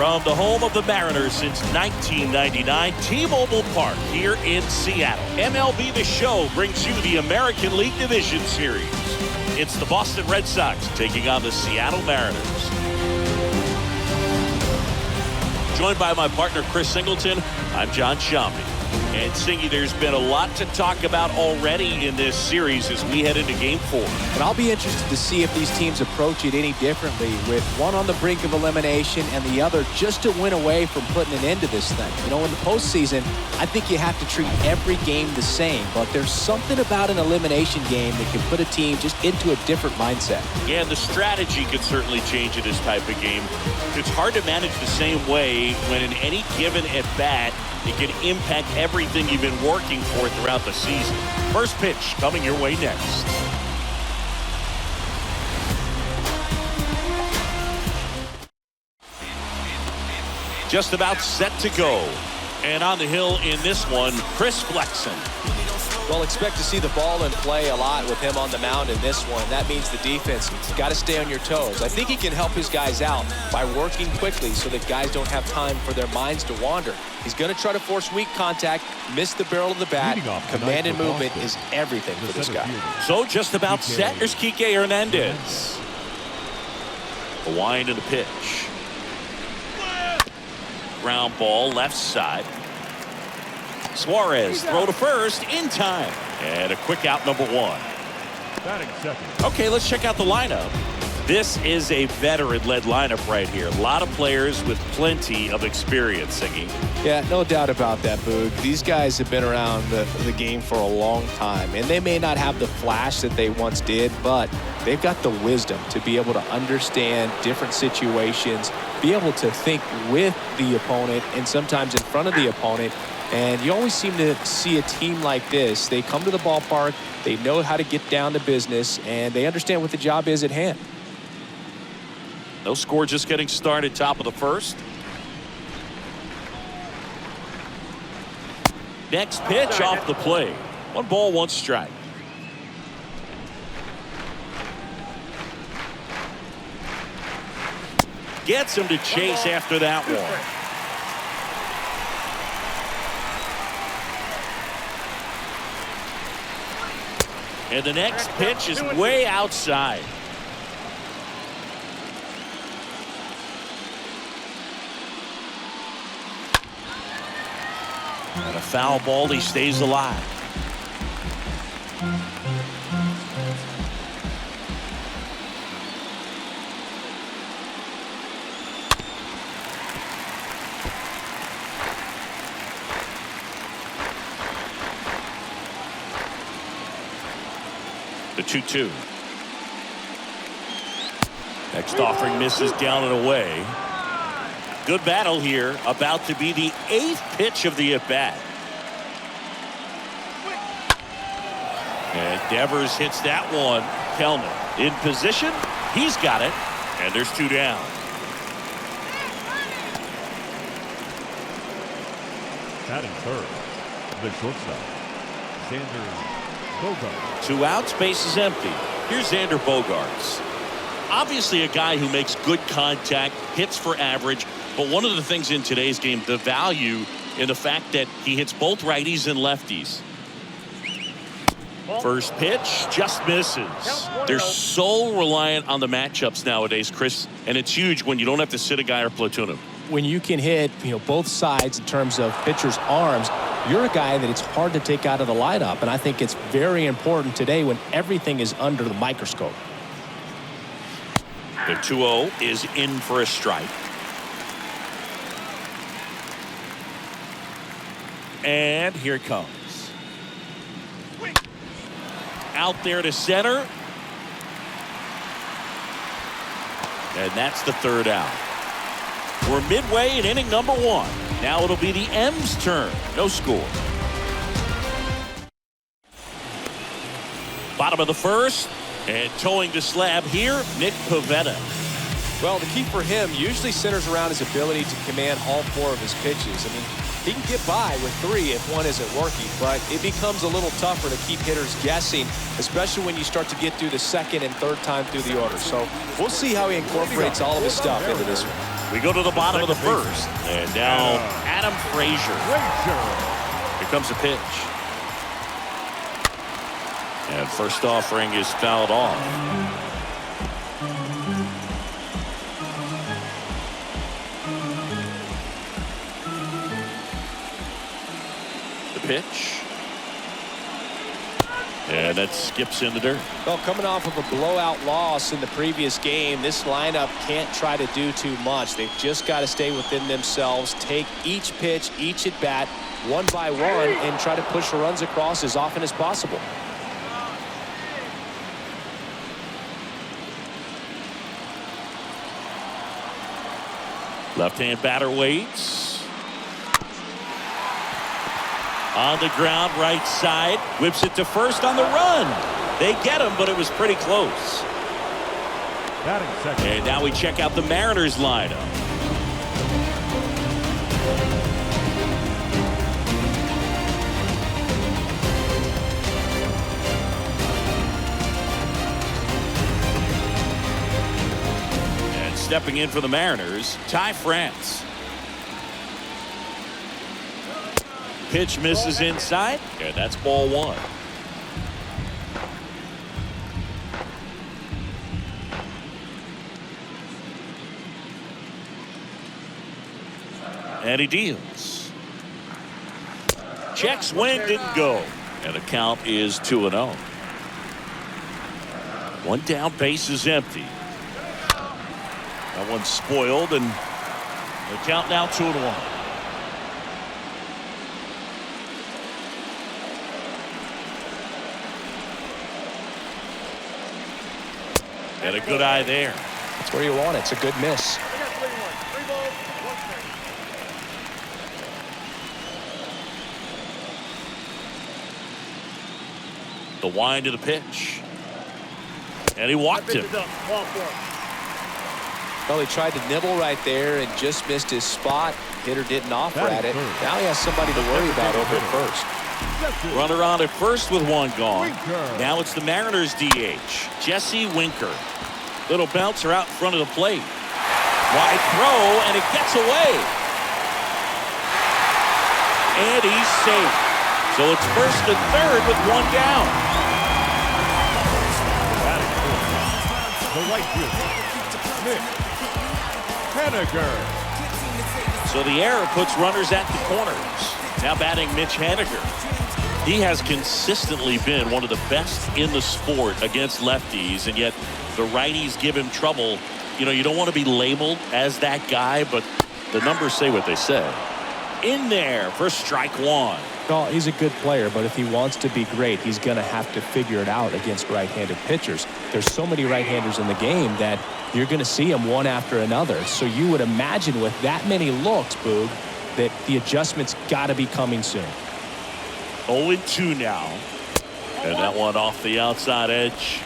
From the home of the Mariners since 1999, T-Mobile Park here in Seattle. MLB The Show brings you the American League Division Series. It's the Boston Red Sox taking on the Seattle Mariners. Joined by my partner, Chris Singleton, I'm John Shambi. And Singy, there's been a lot to talk about already in this series as we head into Game 4. And I'll be interested to see if these teams approach it any differently, with one on the brink of elimination and the other just to win away from putting an end to this thing. You know, in the postseason, I think you have to treat every game the same, but there's something about an elimination game that can put a team just into a different mindset. Yeah, and the strategy could certainly change in this type of game. It's hard to manage the same way when in any given at-bat, it can impact everything you've been working for throughout the season. First pitch coming your way next. Just about set to go. And on the hill in this one, Chris Flexen. Well, expect to see the ball in play a lot with him on the mound in this one. That means the defense has got to stay on your toes. I think he can help his guys out by working quickly so that guys don't have time for their minds to wander. He's going to try to force weak contact, miss the barrel of the bat. Command and movement is everything for this guy. So just about set. Here's Kike Hernandez. A wind and a pitch. Ground ball left side. Suarez throw to first in time. And a quick out, number one. Batting second. Okay, let's check out the lineup. This is a veteran-led lineup right here. A lot of players with plenty of experience, Singy. Yeah, no doubt about that, Boog. These guys have been around the game for a long time, and they may not have the flash that they once did, but they've got the wisdom to be able to understand different situations, be able to think with the opponent and sometimes in front of the opponent. And you always seem to see a team like this. They come to the ballpark, they know how to get down to business, and they understand what the job is at hand. No score, just getting started, top of the first. Next pitch off the plate. 1 ball, 1 strike. Gets him to chase after that one. And the next pitch is way outside. And a foul ball, he stays alive. The 2-2. Next offering misses down and away. Good battle here. About to be the 8th pitch of the at-bat. And Devers hits that one. Kelman in position. He's got it. And there's 2 down. Batting third, the shortstop, Xander Bogaerts. 2 outs, base is empty. Here's Xander Bogaerts. Obviously a guy who makes good contact, hits for average, but one of the things in today's game, the value in the fact that he hits both righties and lefties. First pitch just misses. They're so reliant on the matchups nowadays, Chris, and it's huge when you don't have to sit a guy or platoon him. When you can hit, both sides in terms of pitchers' arms, you're a guy that it's hard to take out of the lineup, and I think it's very important today when everything is under the microscope. The 2-0 is in for a strike. And here it comes. Out there to center. And that's the 3rd out. We're midway in inning number 1. Now it'll be the M's turn. No score. Bottom of the first. And towing the slab here, Nick Pivetta. Well, the key for him usually centers around his ability to command all 4 of his pitches. I mean, he can get by with 3 if one isn't working, but it becomes a little tougher to keep hitters guessing, especially when you start to get through the 2nd and 3rd time through the order. So we'll see how he incorporates all of his stuff into this one. We go to the bottom of the first. And now Adam Frazier. Here comes a pitch. And first offering is fouled off. The pitch. And that skips in the dirt. Well, coming off of a blowout loss in the previous game, this lineup can't try to do too much. They've just got to stay within themselves, take each pitch, each at bat, one by one, and try to push the runs across as often as possible. Left-hand batter waits. On the ground, right side. Whips it to first on the run. They get him, but it was pretty close. And now we check out the Mariners lineup. And stepping in for the Mariners, Ty France. Pitch misses inside, and that's ball one. And he deals. Check swing, didn't go. And the count is 2-0. One down, base is empty. That one's spoiled, and the count now 2-1. And a good eye there. That's where you want it. It's a good miss. The wind of the pitch. And he walked him. Well, he tried to nibble right there and just missed his spot. Hitter didn't offer at it. Now he has somebody to worry about over at first. Runner on at first with one gone. Now it's the Mariners DH, Jesse Winker. Little bouncer out in front of the plate. Wide throw, and it gets away. And he's safe. So it's first and third with one down. The right fielder, Mitch Haniger. So the error puts runners at the corners. Now batting Mitch Haniger. He has consistently been one of the best in the sport against lefties, and yet the righties give him trouble. You know, you don't want to be labeled as that guy, but the numbers say what they say. In there for strike one. Well, he's a good player, but if he wants to be great, he's going to have to figure it out against right-handed pitchers. There's so many right-handers in the game that you're going to see them one after another. So you would imagine with that many looks, Boog, that the adjustment's got to be coming soon. 0-2 now. And that one off the outside edge.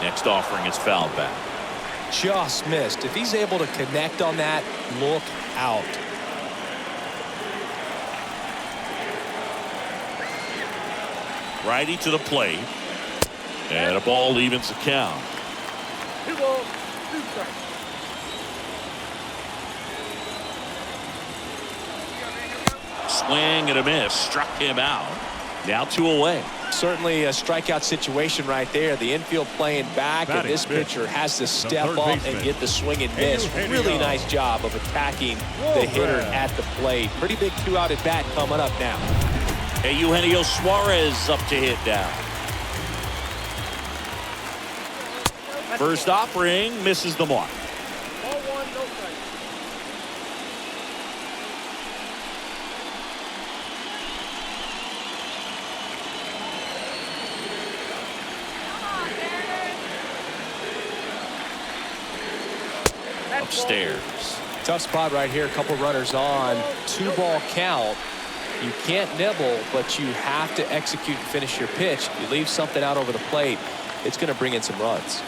Next offering is fouled back. Just missed. If he's able to connect on that, look out. Righty to the plate. And a ball evens the count. Swing and a miss. Struck him out. Now 2 away. Certainly a strikeout situation right there. The infield playing back, and this pitcher has to step up and get the swing and miss. Really nice job of attacking the hitter at the plate. Pretty big 2-out at bat coming up now. Hey, Eugenio Suarez up to hit down. First offering misses the mark. Upstairs. Tough spot right here. A couple runners on. 2-ball count. You can't nibble, but you have to execute and finish your pitch. If you leave something out over the plate, it's going to bring in some runs.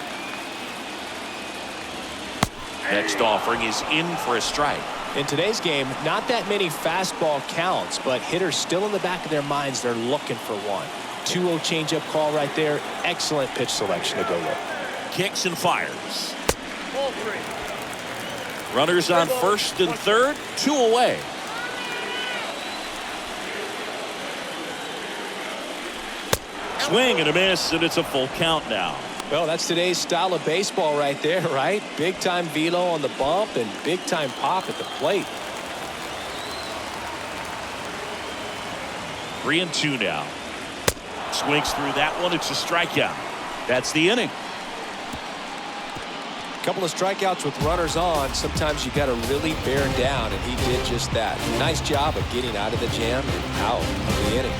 Next offering is in for a strike. In today's game, not that many fastball counts, but hitters still in the back of their minds, they're looking for one. 2-0 changeup call right there. Excellent pitch selection to go with. Kicks and fires. Runners on first and third, 2 away. Swing and a miss, and it's a full count now. Well, that's today's style of baseball right there, right? Big time velo on the bump and big time pop at the plate. 3-2 now. Swings through that one. It's a strikeout. That's the inning. Couple of strikeouts with runners on. Sometimes you got to really bear down, and he did just that. Nice job of getting out of the jam and out of the inning.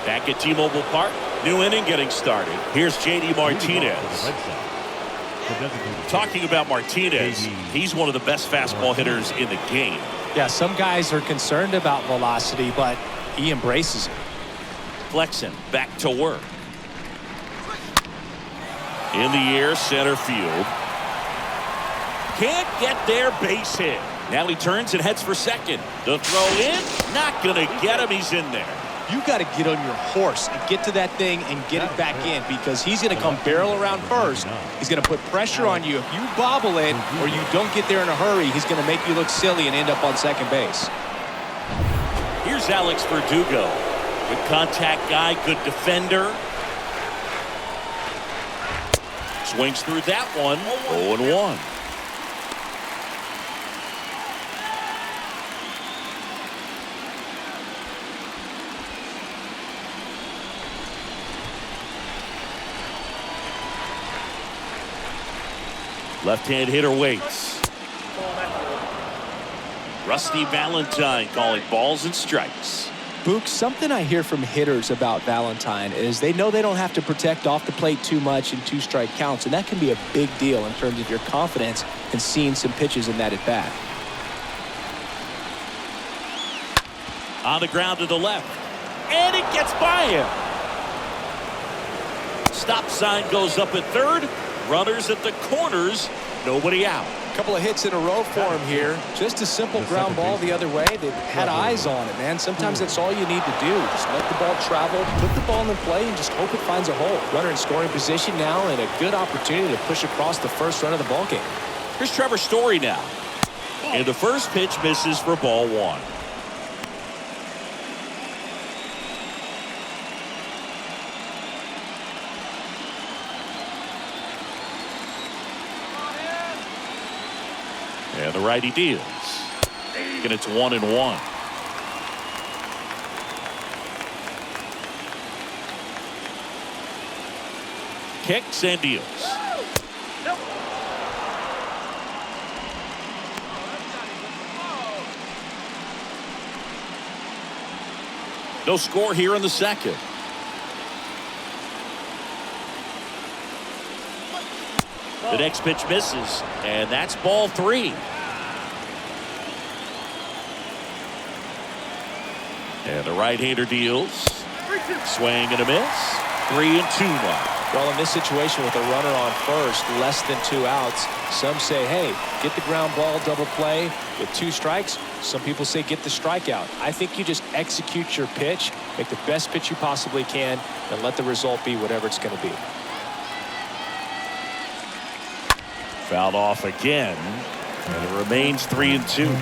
Back at T-Mobile Park, new inning getting started. Here's J.D. Martinez. Talking about Martinez, he's one of the best fastball hitters in the game. Yeah, some guys are concerned about velocity, but he embraces it. Flexen back to work. In the air, center field. Can't get there, base hit. Now he turns and heads for second. The throw in, not going to get him. He's in there. You got to get on your horse and get to that thing and get it back in, because he's going to come barrel around first. He's going to put pressure on you. If you bobble it or you don't get there in a hurry, he's going to make you look silly and end up on second base. Here's Alex Verdugo. Good contact guy, good defender. Swings through that one. 0-1. Left-hand hitter waits. Rusty Valentine calling balls and strikes. Book, something I hear from hitters about Valentine is they know they don't have to protect off the plate too much in 2-strike counts, and that can be a big deal in terms of your confidence and seeing some pitches in that at bat. On the ground to the left, and it gets by him. Stop sign goes up at third. Runners at the corners, nobody out. Couple of hits in a row for him here. Just a simple ground ball the other way. They've had eyes on it, man. Sometimes that's all you need to do. Just let the ball travel, put the ball in play, and just hope it finds a hole. Runner in scoring position now, and a good opportunity to push across the first run of the ball game. Here's Trevor Story now. And the first pitch misses for ball one. And the righty deals. And it's 1-1. Kicks and deals. No score here in the second. The next pitch misses, and that's ball 3. And the right-hander deals. Swing and a miss. 3-2 now. Well, in this situation with a runner on first, less than 2 outs, some say, hey, get the ground ball, double play with 2 strikes. Some people say get the strikeout. I think you just execute your pitch, make the best pitch you possibly can, and let the result be whatever it's going to be. Fouled off again, and it remains 3-2.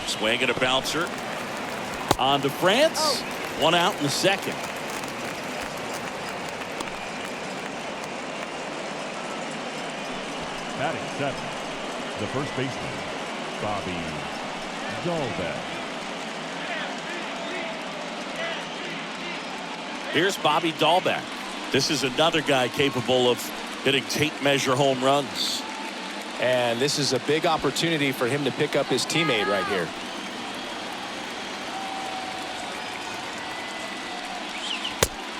Swing and a bouncer. On to France. 1 out in the second. Batting 7, the first baseman, Bobby Dahlbeck. Here's Bobby Dahlbeck. This is another guy capable of hitting tape measure home runs. And this is a big opportunity for him to pick up his teammate right here.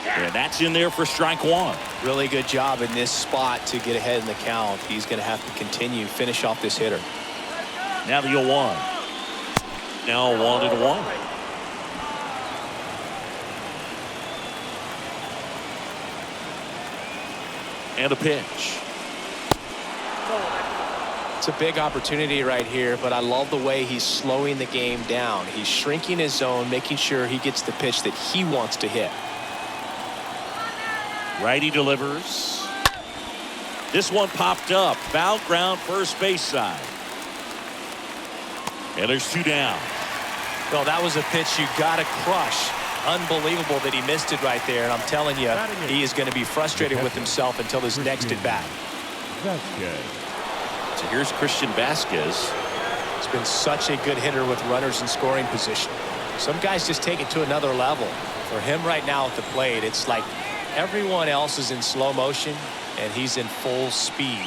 And that's in there for strike 1. Really good job in this spot to get ahead in the count. He's going to have to continue, finish off this hitter. Now the 0-1. Now 1-1. And a pitch. It's a big opportunity right here, but I love the way he's slowing the game down. He's shrinking his zone, making sure he gets the pitch that he wants to hit. Righty delivers. This one popped up. Foul ground, first base side. And there's 2 down. Well, that was a pitch you got to crush. Unbelievable that he missed it right there. And I'm telling you, he is going to be frustrated with himself until his next at bat. So here's Christian Vasquez. He's been such a good hitter with runners in scoring position. Some guys just take it to another level. For him right now at the plate, it's like everyone else is in slow motion and he's in full speed.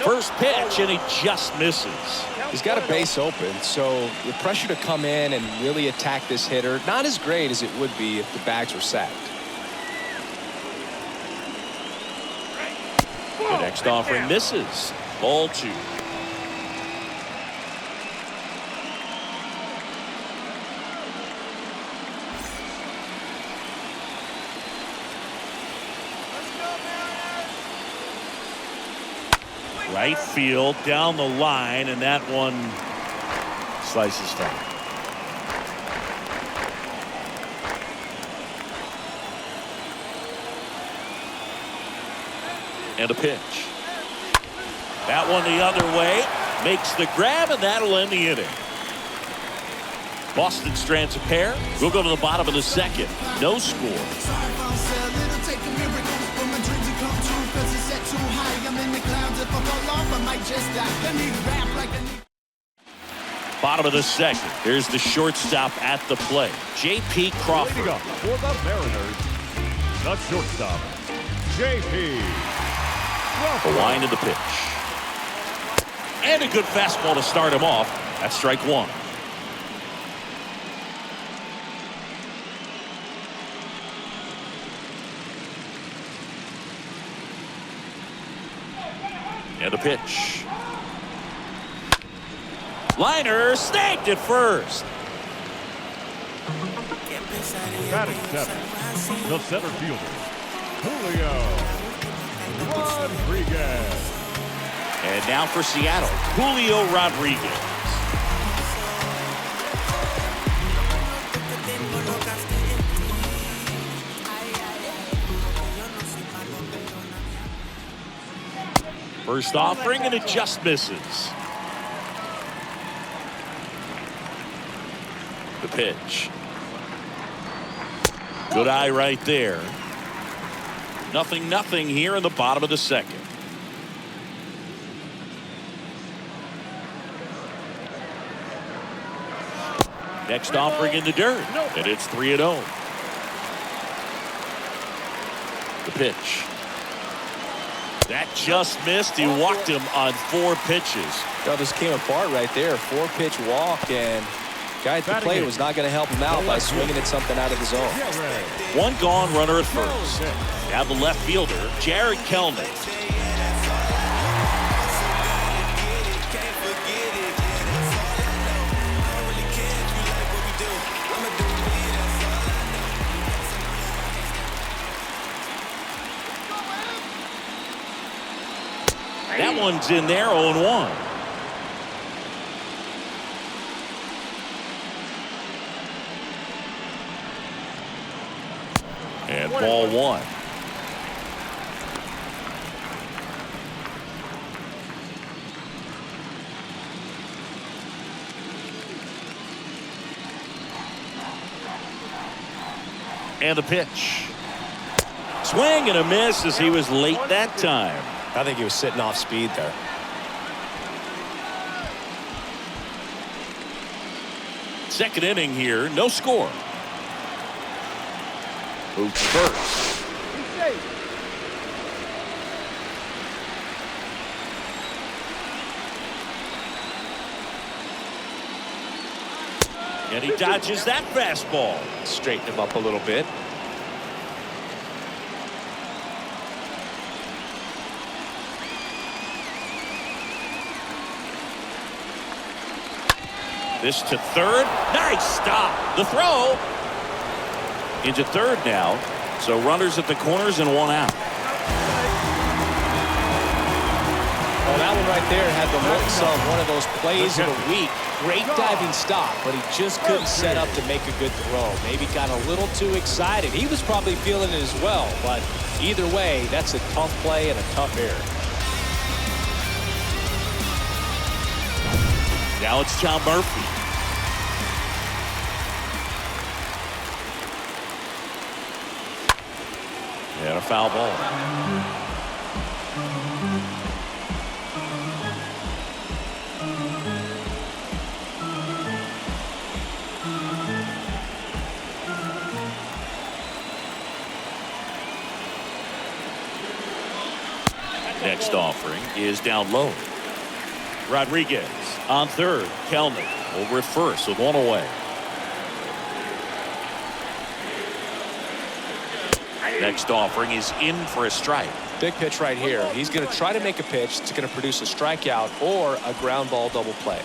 First pitch, and he just misses. He's got a base open, so the pressure to come in and really attack this hitter, not as great as it would be if the bags were sacked. The next offering misses. Ball 2. Right field down the line, and that one slices foul. And a pitch. That one the other way, makes the grab, and that'll end the inning. Boston strands a pair. We'll go to the bottom of the second. No score. Bottom of the second. Here's the shortstop at the plate, J.P. Crawford. Leading up for the Mariners, the shortstop, J.P. The line of the pitch. And a good fastball to start him off. That's strike 1. And a pitch. Liner snagged at first. Batting 7, the center fielder, Julio Rodriguez. And now for Seattle, Julio Rodriguez. First offering, and it just misses. The pitch. Good eye right there. 0-0 here in the bottom of the second. Next offering in the dirt, and it's 3-0. The pitch. That just missed. He walked him on 4 pitches. Well, this came apart right there. 4-pitch walk, and guy at the plate was not going to help him out by swinging at something out of the zone. 1 gone, runner at first. Now the left fielder, Jared Kelnick. That one's in there, 0-1. And ball 1. And the pitch. Swing and a miss as he was late that time. I think he was sitting off speed there. Second inning here, no score. Moves first. And he dodges that fastball. Straighten him up a little bit. This to third. Nice stop. The throw into third now. So runners at the corners and one out. Well, that one right there had the looks of one of those plays of the week. Great diving stop, but he just couldn't set up to make a good throw. Maybe got a little too excited. He was probably feeling it as well, but either way, that's a tough play and a tough error. Now it's John Murphy. And a foul ball. Next offering is down low. Rodriguez on third. Kelnick over at first with one away. Next offering is in for a strike. Big pitch right here. He's going to try to make a pitch that's going to produce a strikeout or a ground ball double play.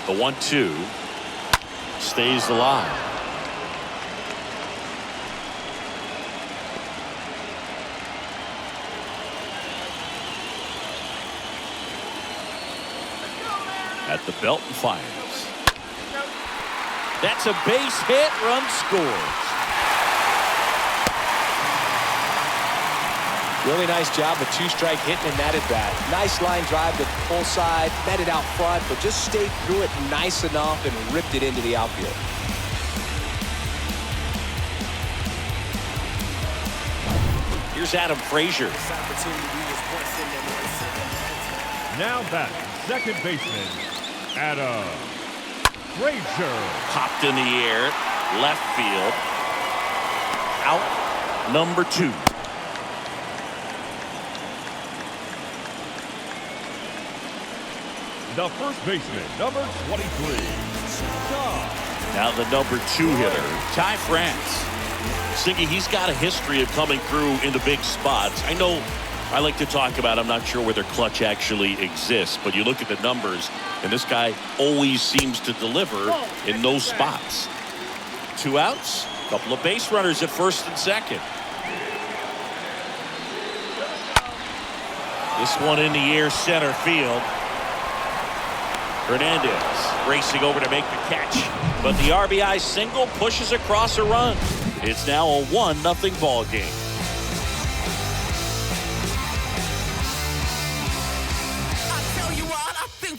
The 1-2 stays alive. At the belt and fires. That's a base hit. Run scores. Really nice job of two-strike hitting in that at bat. Nice line drive to the full side, met it out front, but just stayed through it nice enough and ripped it into the outfield. Here's Adam Frazier. Now back, second baseman, Adam Frazier. Popped in the air, left field. Out number 2. The first baseman, number 23, Tom. Now the number 2 hitter, Ty France. Siggy, he's got a history of coming through in the big spots. I know I like to talk about, I'm not sure whether clutch actually exists, but you look at the numbers, and this guy always seems to deliver in those spots. 2 outs, a couple of base runners at first and second. This one in the air, center field. Hernandez racing over to make the catch, but the RBI single pushes across a run. It's now a 1-0 ball game.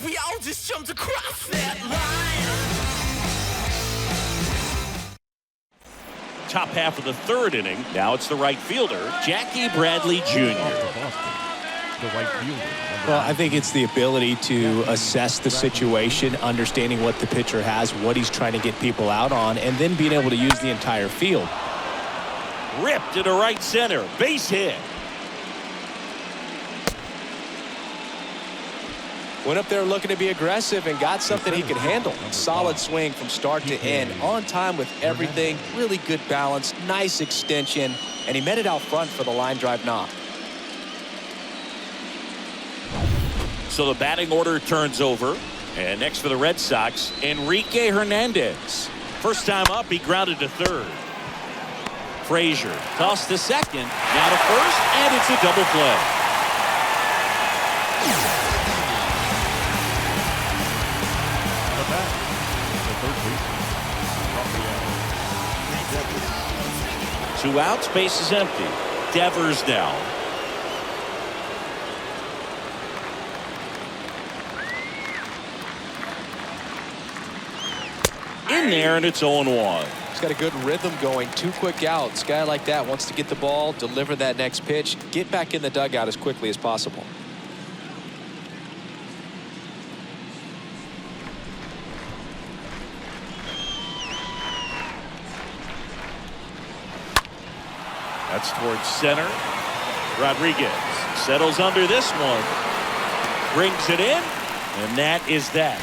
We all just jumped across that line. Top half of the third inning. Now it's the right fielder, Jackie Bradley Jr. The right fielder. Well, I think it's the ability to assess the situation, understanding what the pitcher has, what he's trying to get people out on, and then being able to use the entire field. Ripped into right center. Base hit. Went up there looking to be aggressive and got something he could handle. Solid swing from start to end. On time with everything. Really good balance. Nice extension. And he met it out front for the line drive knock. So the batting order turns over. And next for the Red Sox, Enrique Hernandez. First time up, he grounded to third. Frazier tossed to second. Now to first, and it's a double play. Two outs, base is empty. Devers now. In there, and it's 0-1. He's got a good rhythm going. 2 quick outs. Guy like that wants to get the ball, deliver that next pitch, get back in the dugout as quickly as possible. That's towards center. Rodriguez settles under this one. Brings it in, and that is that.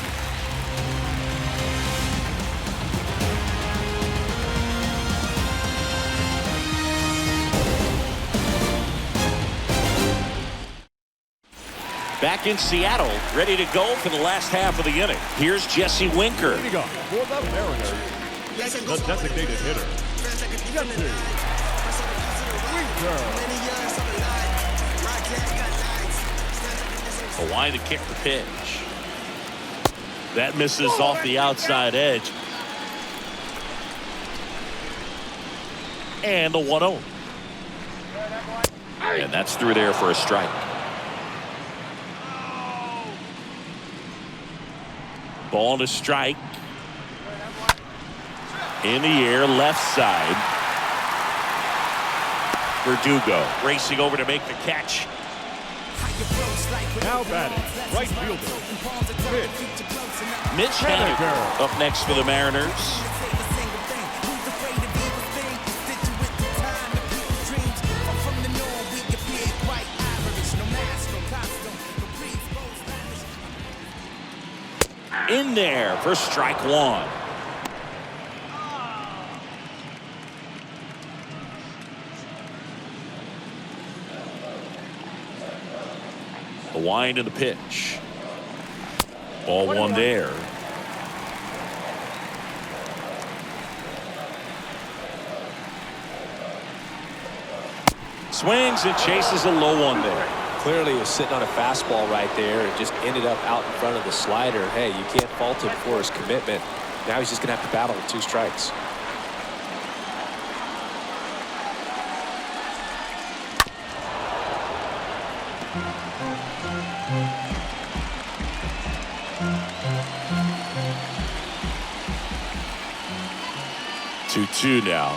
Back in Seattle, ready to go for the last half of the inning. Here's Jesse Winker. Leading up for the Mariners, the designated hitter, Jesse Winker. A line to kick the pitch. That misses off the outside edge. And the 1-0. And that's through there for a strike. Ball to strike. In the air, left side. Verdugo racing over to make the catch. Now batting, right fielder, Mitch Haniger up next for the Mariners. In there for strike one. The wind of the pitch. Ball one there. Swings and chases a low one there. Clearly he was sitting on a fastball right there. It just ended up out in front of the slider. Hey, you can't fault him for his commitment. Now he's just going to have to battle with 2 strikes. Two now.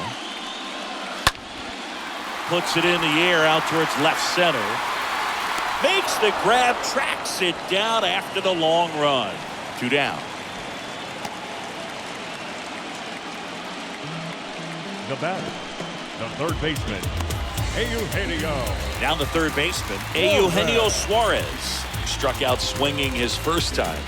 Puts it in the air out towards left center. Makes the grab, tracks it down after the long run. 2 down. The batter, the third baseman, Eugenio. Now the third baseman, Eugenio Suarez. Struck out swinging his first time.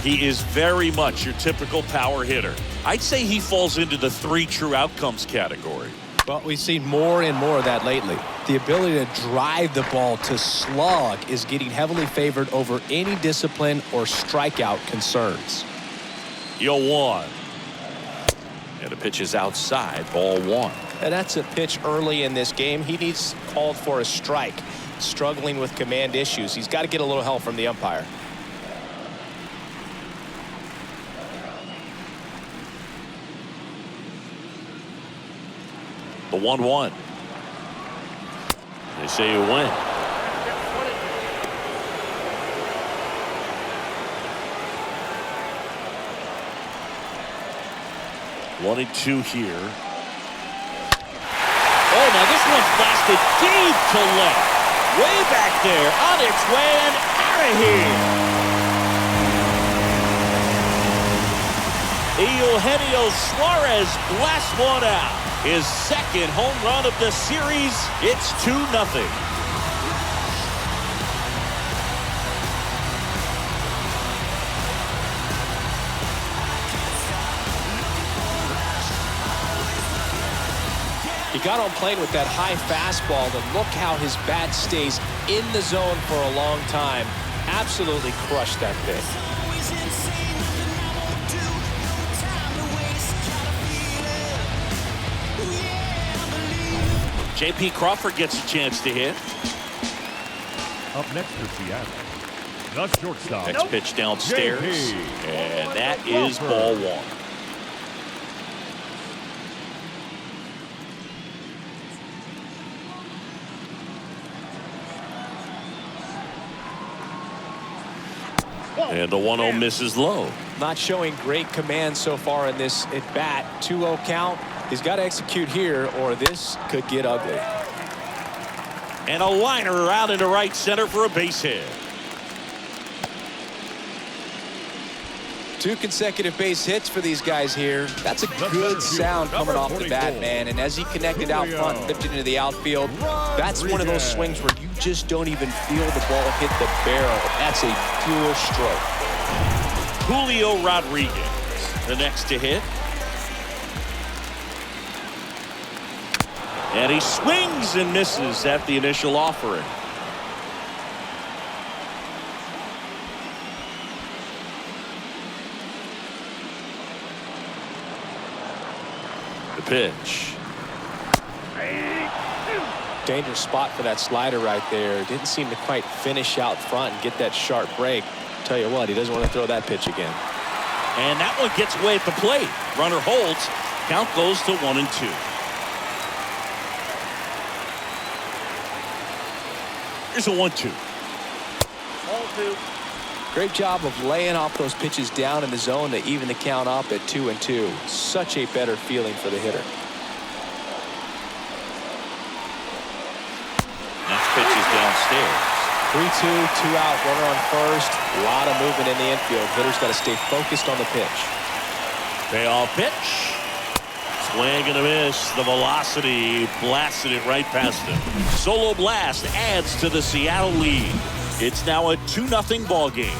He is very much your typical power hitter. I'd say he falls into the 3 true outcomes category. Well, we've seen more and more of that lately. The ability to drive the ball to slug is getting heavily favored over any discipline or strikeout concerns. 0-1. And the pitch is outside, ball 1. And that's a pitch early in this game. He needs called for a strike. Struggling with command issues. He's got to get a little help from the umpire. The 1-1. They say you win. One and 2 here. Oh, now this one's blasted deep to left. Way back there, on its way and out of here. Eugenio Suarez blasts one out. His second home run of the series. It's 2-0. He got on plane with that high fastball, and look how his bat stays in the zone for a long time. Absolutely crushed that pitch. J.P. Crawford gets a chance to hit. Up next for Seattle, the shortstop. Next pitch downstairs. J.P. And that is ball 1. And the 1-0 misses low. Not showing great command so far in this at bat. 2-0 count. He's got to execute here or this could get ugly. And a liner out into right center for a base hit. 2 consecutive base hits for these guys here. That's a good sound coming off the bat, man. And as he connected out front and lifted into the outfield, that's one of those swings where you just don't even feel the ball hit the barrel. That's a pure stroke. Julio Rodriguez, the next to hit. And he swings and misses at the initial offering. pitch. Dangerous spot for that slider right there. Didn't seem to quite finish out front and get that sharp break. Tell you what, he doesn't want to throw that pitch again. And that one gets away at the plate. Runner holds. Count goes to 1-2. Here's a 1-2. Great job of laying off those pitches down in the zone to even the count up at 2-2. Such a better feeling for the hitter. Next pitch is downstairs. 3-2, 2 out, runner on first. A lot of movement in the infield. Hitter's got to stay focused on the pitch. Payoff pitch. Swing and a miss. The velocity blasted it right past him. Solo blast adds to the Seattle lead. It's now a 2-0 ball game.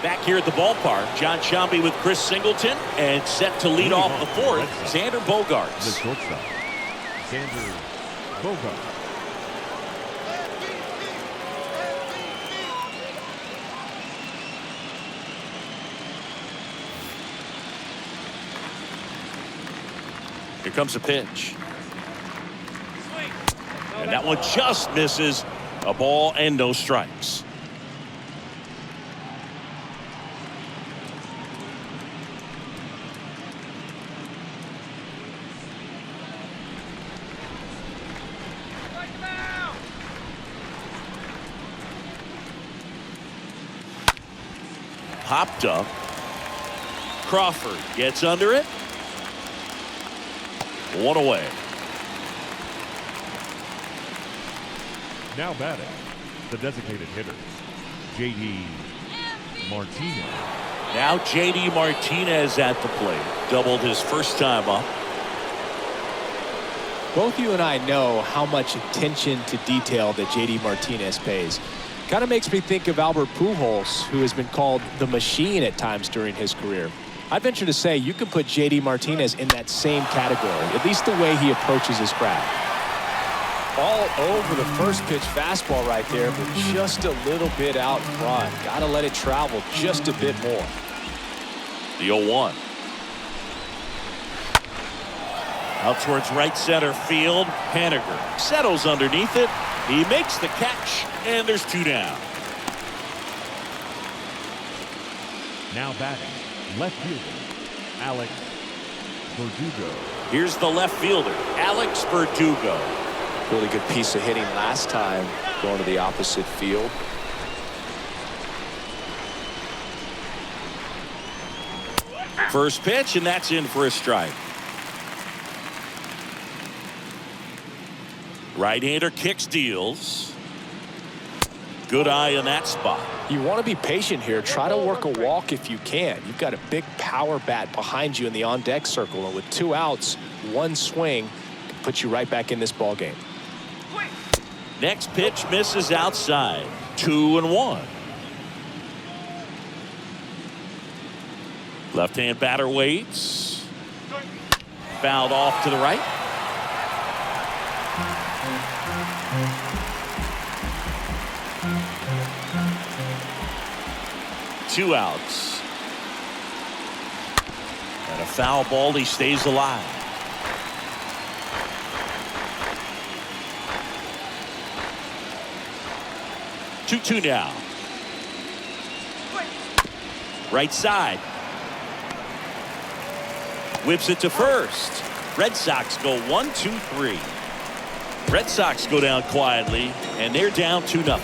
Back here at the ballpark, John Sciambi with Chris Singleton, and set to lead off the fourth, Xander Bogaerts. The shortstop, Xander Bogaerts. Here comes a pitch. And that one just misses. A ball and no strikes. Popped up. Crawford gets under it. One away. Now batting, the designated hitters, J.D. Martinez. Now J.D. Martinez at the plate. Doubled his first time up. Both you and I know how much attention to detail that J.D. Martinez pays. Kind of makes me think of Albert Pujols, who has been called the machine at times during his career. I'd venture to say you can put J.D. Martinez in that same category, at least the way he approaches his craft. All over the first pitch fastball right there, but just a little bit out front. Got to let it travel just a bit more. The 0-1. Out towards right center field. Haniger settles underneath it. He makes the catch, and there's 2 down. Now batting, left fielder, Alex Verdugo. Here's the left fielder, Alex Verdugo. Really good piece of hitting last time, going to the opposite field. First pitch, and that's in for a strike. Right-hander kicks, deals. Good eye in that spot. You want to be patient here. Try to work a walk if you can. You've got a big power bat behind you in the on-deck circle, and with 2 outs, 1 swing can put you right back in this ball game. Next pitch misses outside. 2-1. Left-hand batter waits. Fouled off to the right. Two outs. And a foul ball. He stays alive. Two now. Right side. Whips it to first. Red Sox go 1-2-3. Red Sox go down quietly, and they're down 2-0.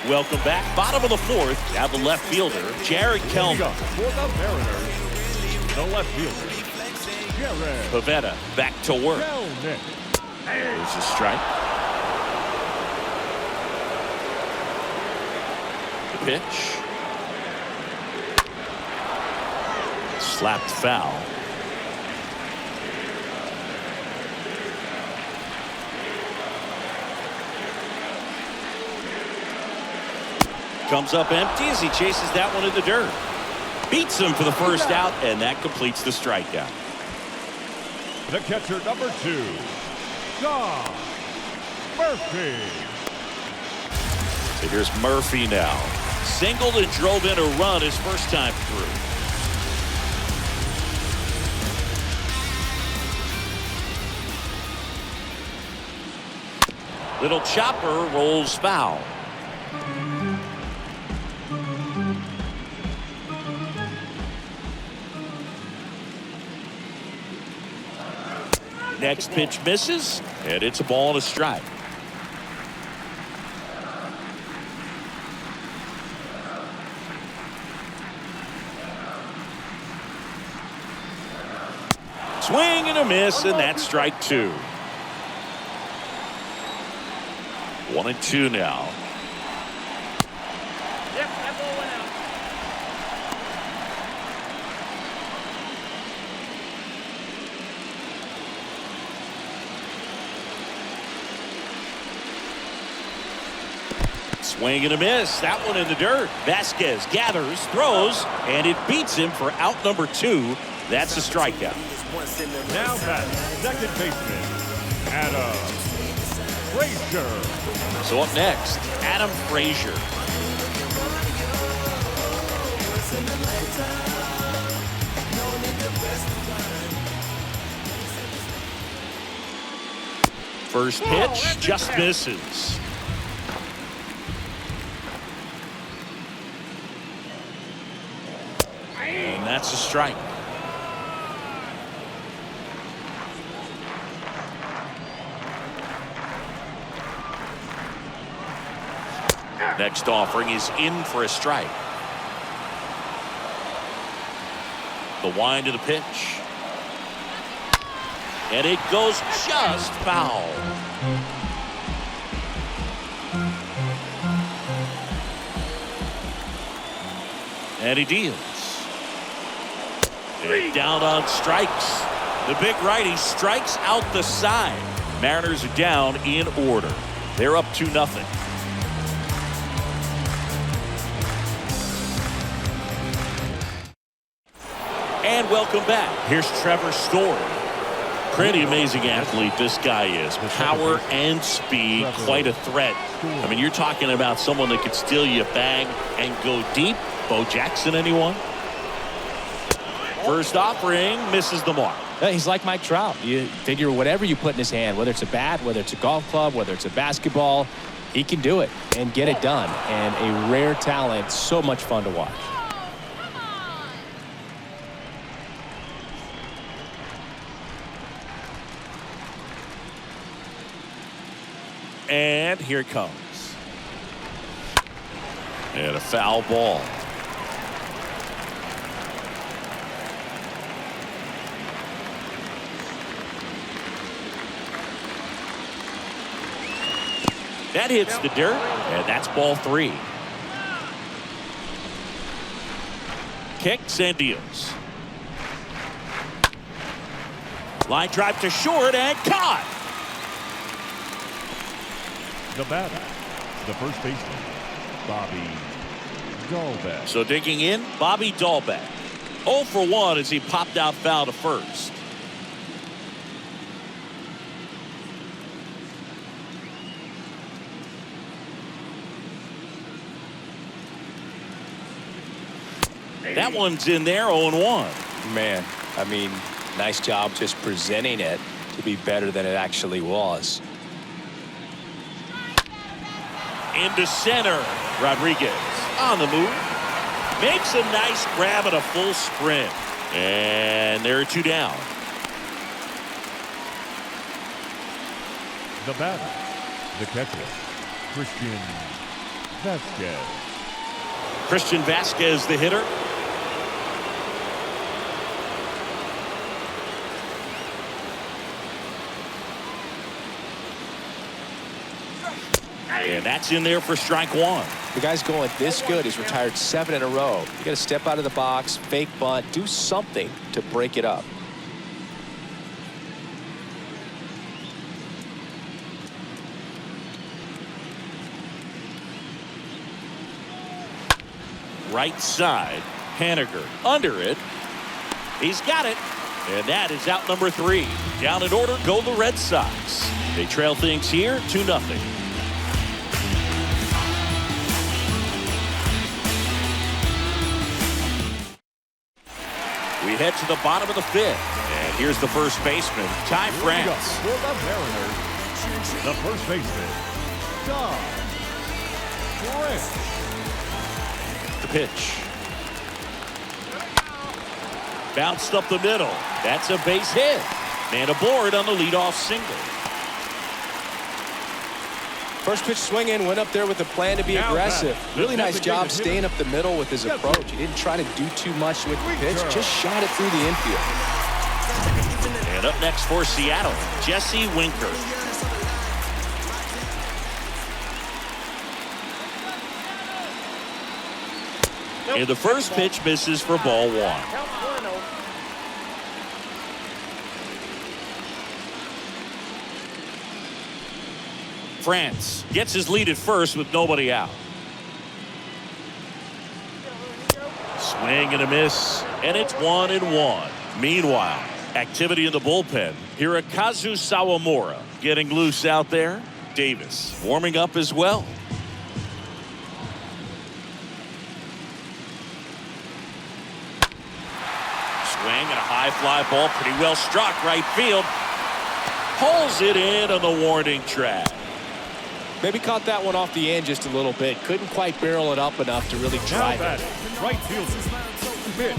Welcome back. Bottom of the fourth. Now the left fielder, Jared Kelman. For the Mariners, the left fielder, Jared Pavetta back to work. Kelman. There's a strike. The pitch. Slapped foul. comes up empty as he chases that one in the dirt. Beats him for the first out, and that completes the strikeout. The catcher, number 2, John Murphy. So here's Murphy now. Singled and drove in a run his first time through. Little chopper rolls foul. Next pitch misses, and it's a ball and a strike. Swing and a miss, and that's strike 2. 1-2 now. Yep, that ball went out. Swing and a miss. That one in the dirt. Vasquez gathers, throws, and it beats him for out number 2. That's a strikeout. Now batting, second baseman, Adam Frazier. So up next, Adam Frazier. First pitch just misses. And that's a strike. Next offering is in for a strike. The wind of the pitch. And it goes just foul. And he deals. And down on strikes. The big righty strikes out the side. Mariners are down in order. They're up 2-0. And welcome back. Here's Trevor Story. Pretty amazing athlete this guy is. Power and speed, quite a threat. I mean, you're talking about someone that could steal you a bag and go deep. Bo Jackson, anyone? First offering misses the mark. He's like Mike Trout. You figure whatever you put in his hand, whether it's a bat, whether it's a golf club, whether it's a basketball, he can do it and get it done. And a rare talent, so much fun to watch. And here it comes. And a foul ball. That hits the dirt, and that's ball 3. Kicks and deals. Line drive to short and caught. The batter, the first baseman, Bobby Dahlbeck. So digging in, Bobby Dahlbeck. 0 for 1 as he popped out foul to first. That one's in there, 0-1. Man, I mean, nice job just presenting it to be better than it actually was. Into center. Rodriguez on the move. Makes a nice grab at a full sprint. And there are 2 down. The batter, the catcher, Christian Vasquez. Christian Vasquez, the hitter. And that's in there for strike 1. The guy's going this good. He's retired 7 in a row. You got to step out of the box, fake bunt, do something to break it up. Right side. Haniger under it. He's got it. And that is out number 3. Down in order go the Red Sox. They trail things here 2-0. We head to the bottom of the 5th. And here's the first baseman, Ty France. For the Mariners, the first baseman, Ty France. The pitch. Bounced up the middle. That's a base hit. Man aboard on the leadoff single. First pitch swinging, went up there with a plan to be aggressive. Really nice job staying up the middle with his approach. He didn't try to do too much with the pitch, just shot it through the infield. And up next for Seattle, Jesse Winker. And the first pitch misses for ball 1. France gets his lead at first with nobody out. Swing and a miss, and it's 1-1. Meanwhile, activity in the bullpen. Hirokazu Sawamura getting loose out there. Davis warming up as well. Swing and a high fly ball, pretty well struck right field. Pulls it in on the warning track. Maybe caught that one off the end just a little bit. Couldn't quite barrel it up enough to really drive it. Right fielder, Mitch.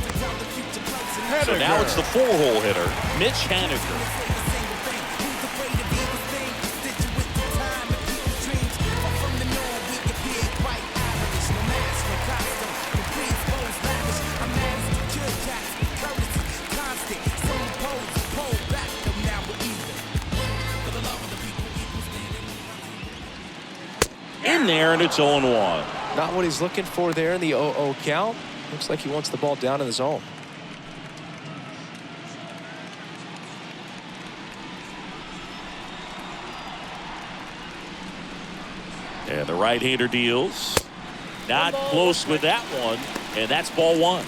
So now it's the 4-hole hitter, Mitch Haniger. In there, and it's 0-1. Not what he's looking for there in the 0-0 count. Looks like he wants the ball down in the zone. And the right-hander deals. Not close with that one, and that's ball 1.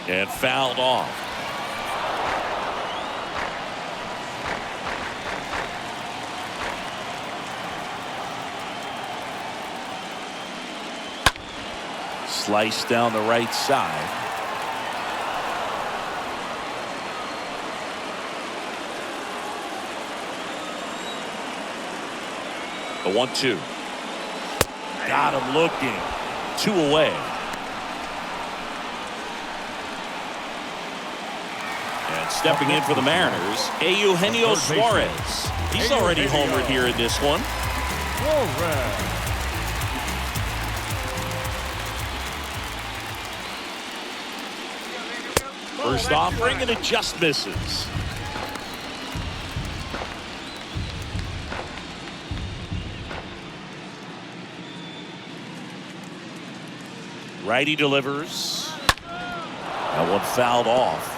And fouled off. Sliced down the right side. The 1-2. Got him looking. 2 away. And stepping in for the Mariners, Eugenio Suarez. He's already homered here in this one. First offering, and it just misses. Righty delivers. That one fouled off.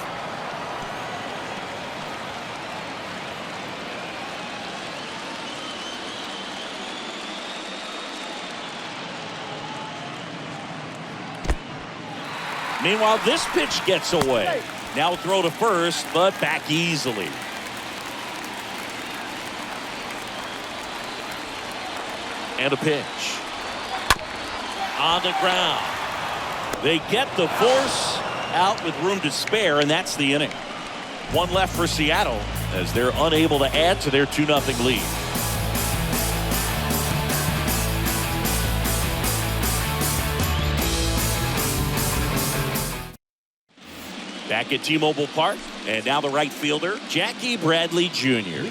Meanwhile, this pitch gets away. Now throw to first, but back easily. And a pitch. On the ground. They get the force out with room to spare, and that's the inning. 1 left for Seattle as they're unable to add to their 2-0 lead. Back at T-Mobile Park, and now the right fielder, Jackie Bradley Jr.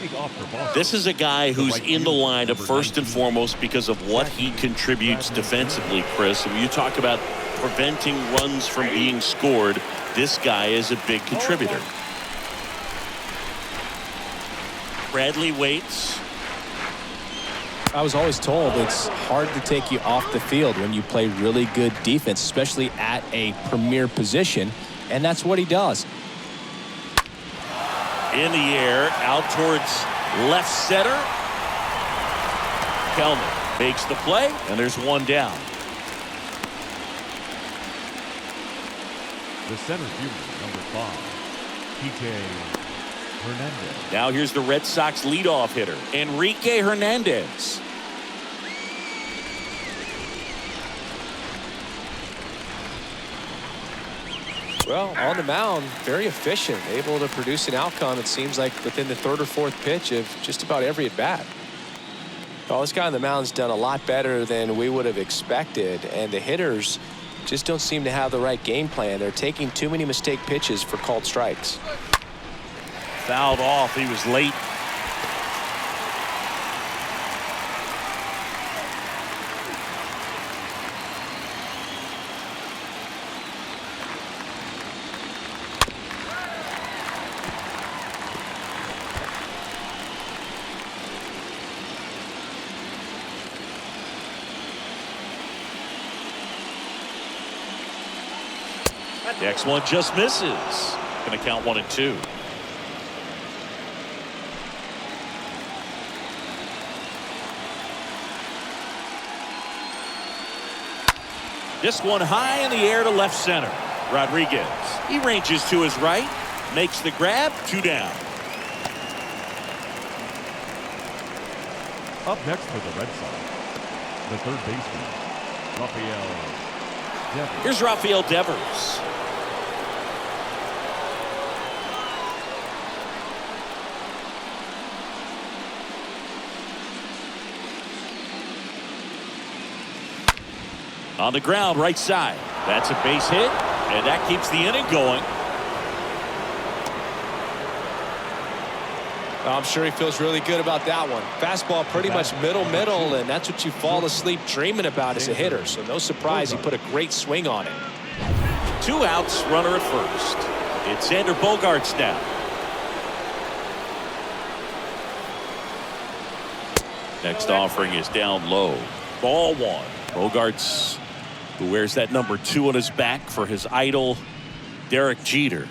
This is a guy who's in the lineup first and foremost because of what he contributes defensively, Chris. And when you talk about preventing runs from being scored, this guy is a big contributor. Bradley waits. I was always told it's hard to take you off the field when you play really good defense, especially at a premier position, and that's what he does. In the air, out towards left center. Kelman makes the play, and there's one down. The center fielder, number 5, Kike Hernandez. Now here's the Red Sox leadoff hitter, Enrique Hernandez. Well, on the mound, very efficient, able to produce an outcome, it seems like, within the third or fourth pitch of just about every at-bat. Well, this guy on the mound's done a lot better than we would have expected, and the hitters just don't seem to have the right game plan. They're taking too many mistake pitches for called strikes. Fouled off. He was late. Next one just misses. Going to count 1-2. This one high in the air to left center. Rodriguez. He ranges to his right. Makes the grab. 2 down. Up next for the Red Sox, the third baseman, Rafael Devers. Here's Rafael Devers. On the ground, right side. That's a base hit, and that keeps the inning going. I'm sure he feels really good about that one. Fastball pretty much middle, and that's what you fall asleep dreaming about as a hitter. So no surprise he put a great swing on it. 2 outs, runner at first. It's Xander Bogaerts now. Next offering is down low. Ball 1. Bogaerts, who wears that number 2 on his back for his idol, Derek Jeter.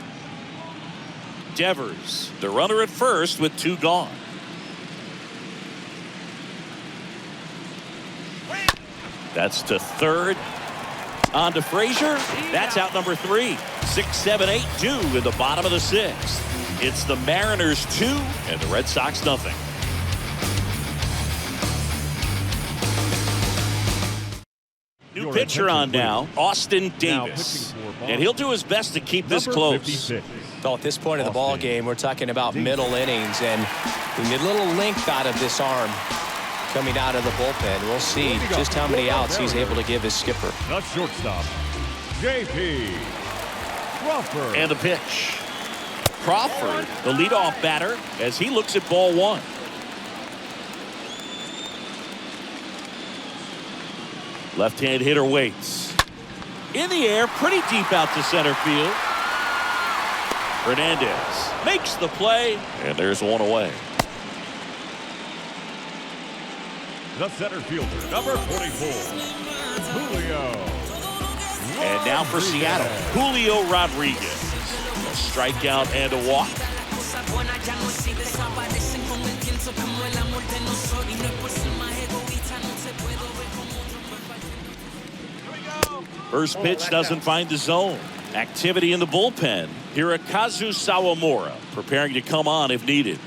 Devers, the runner at first with 2 gone. That's to third. On to Frazier. That's out number 3. 6, 7, 8, 2 in the bottom of the 6th. It's the Mariners 2 and the Red Sox nothing. New pitcher on now, Austin Davis. And he'll do his best to keep this close. Well, at this point of the ball game, we're talking about middle innings, and we get a little length out of this arm coming out of the bullpen. We'll see just how many outs he's able to give his skipper. The shortstop, J.P. Crawford. And the pitch. Crawford, the leadoff batter, as he looks at ball 1. Left-hand hitter waits. In the air, pretty deep out to center field. Hernandez makes the play, and there's one away. The center fielder, number 44, Julio. And now for Seattle, Julio Rodriguez. A strikeout and a walk. First pitch doesn't find the zone. Activity in the bullpen. Hirokazu Sawamura preparing to come on if needed.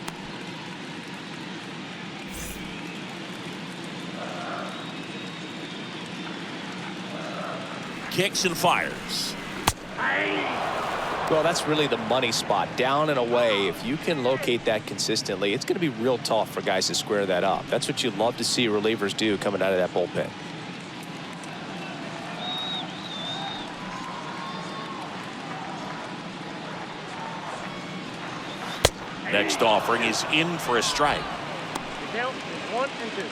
Kicks and fires. Well, that's really the money spot. Down and away. If you can locate that consistently, it's going to be real tough for guys to square that up. That's what you'd love to see relievers do coming out of that bullpen. Next offering is in for a strike. The count is 1 and 2.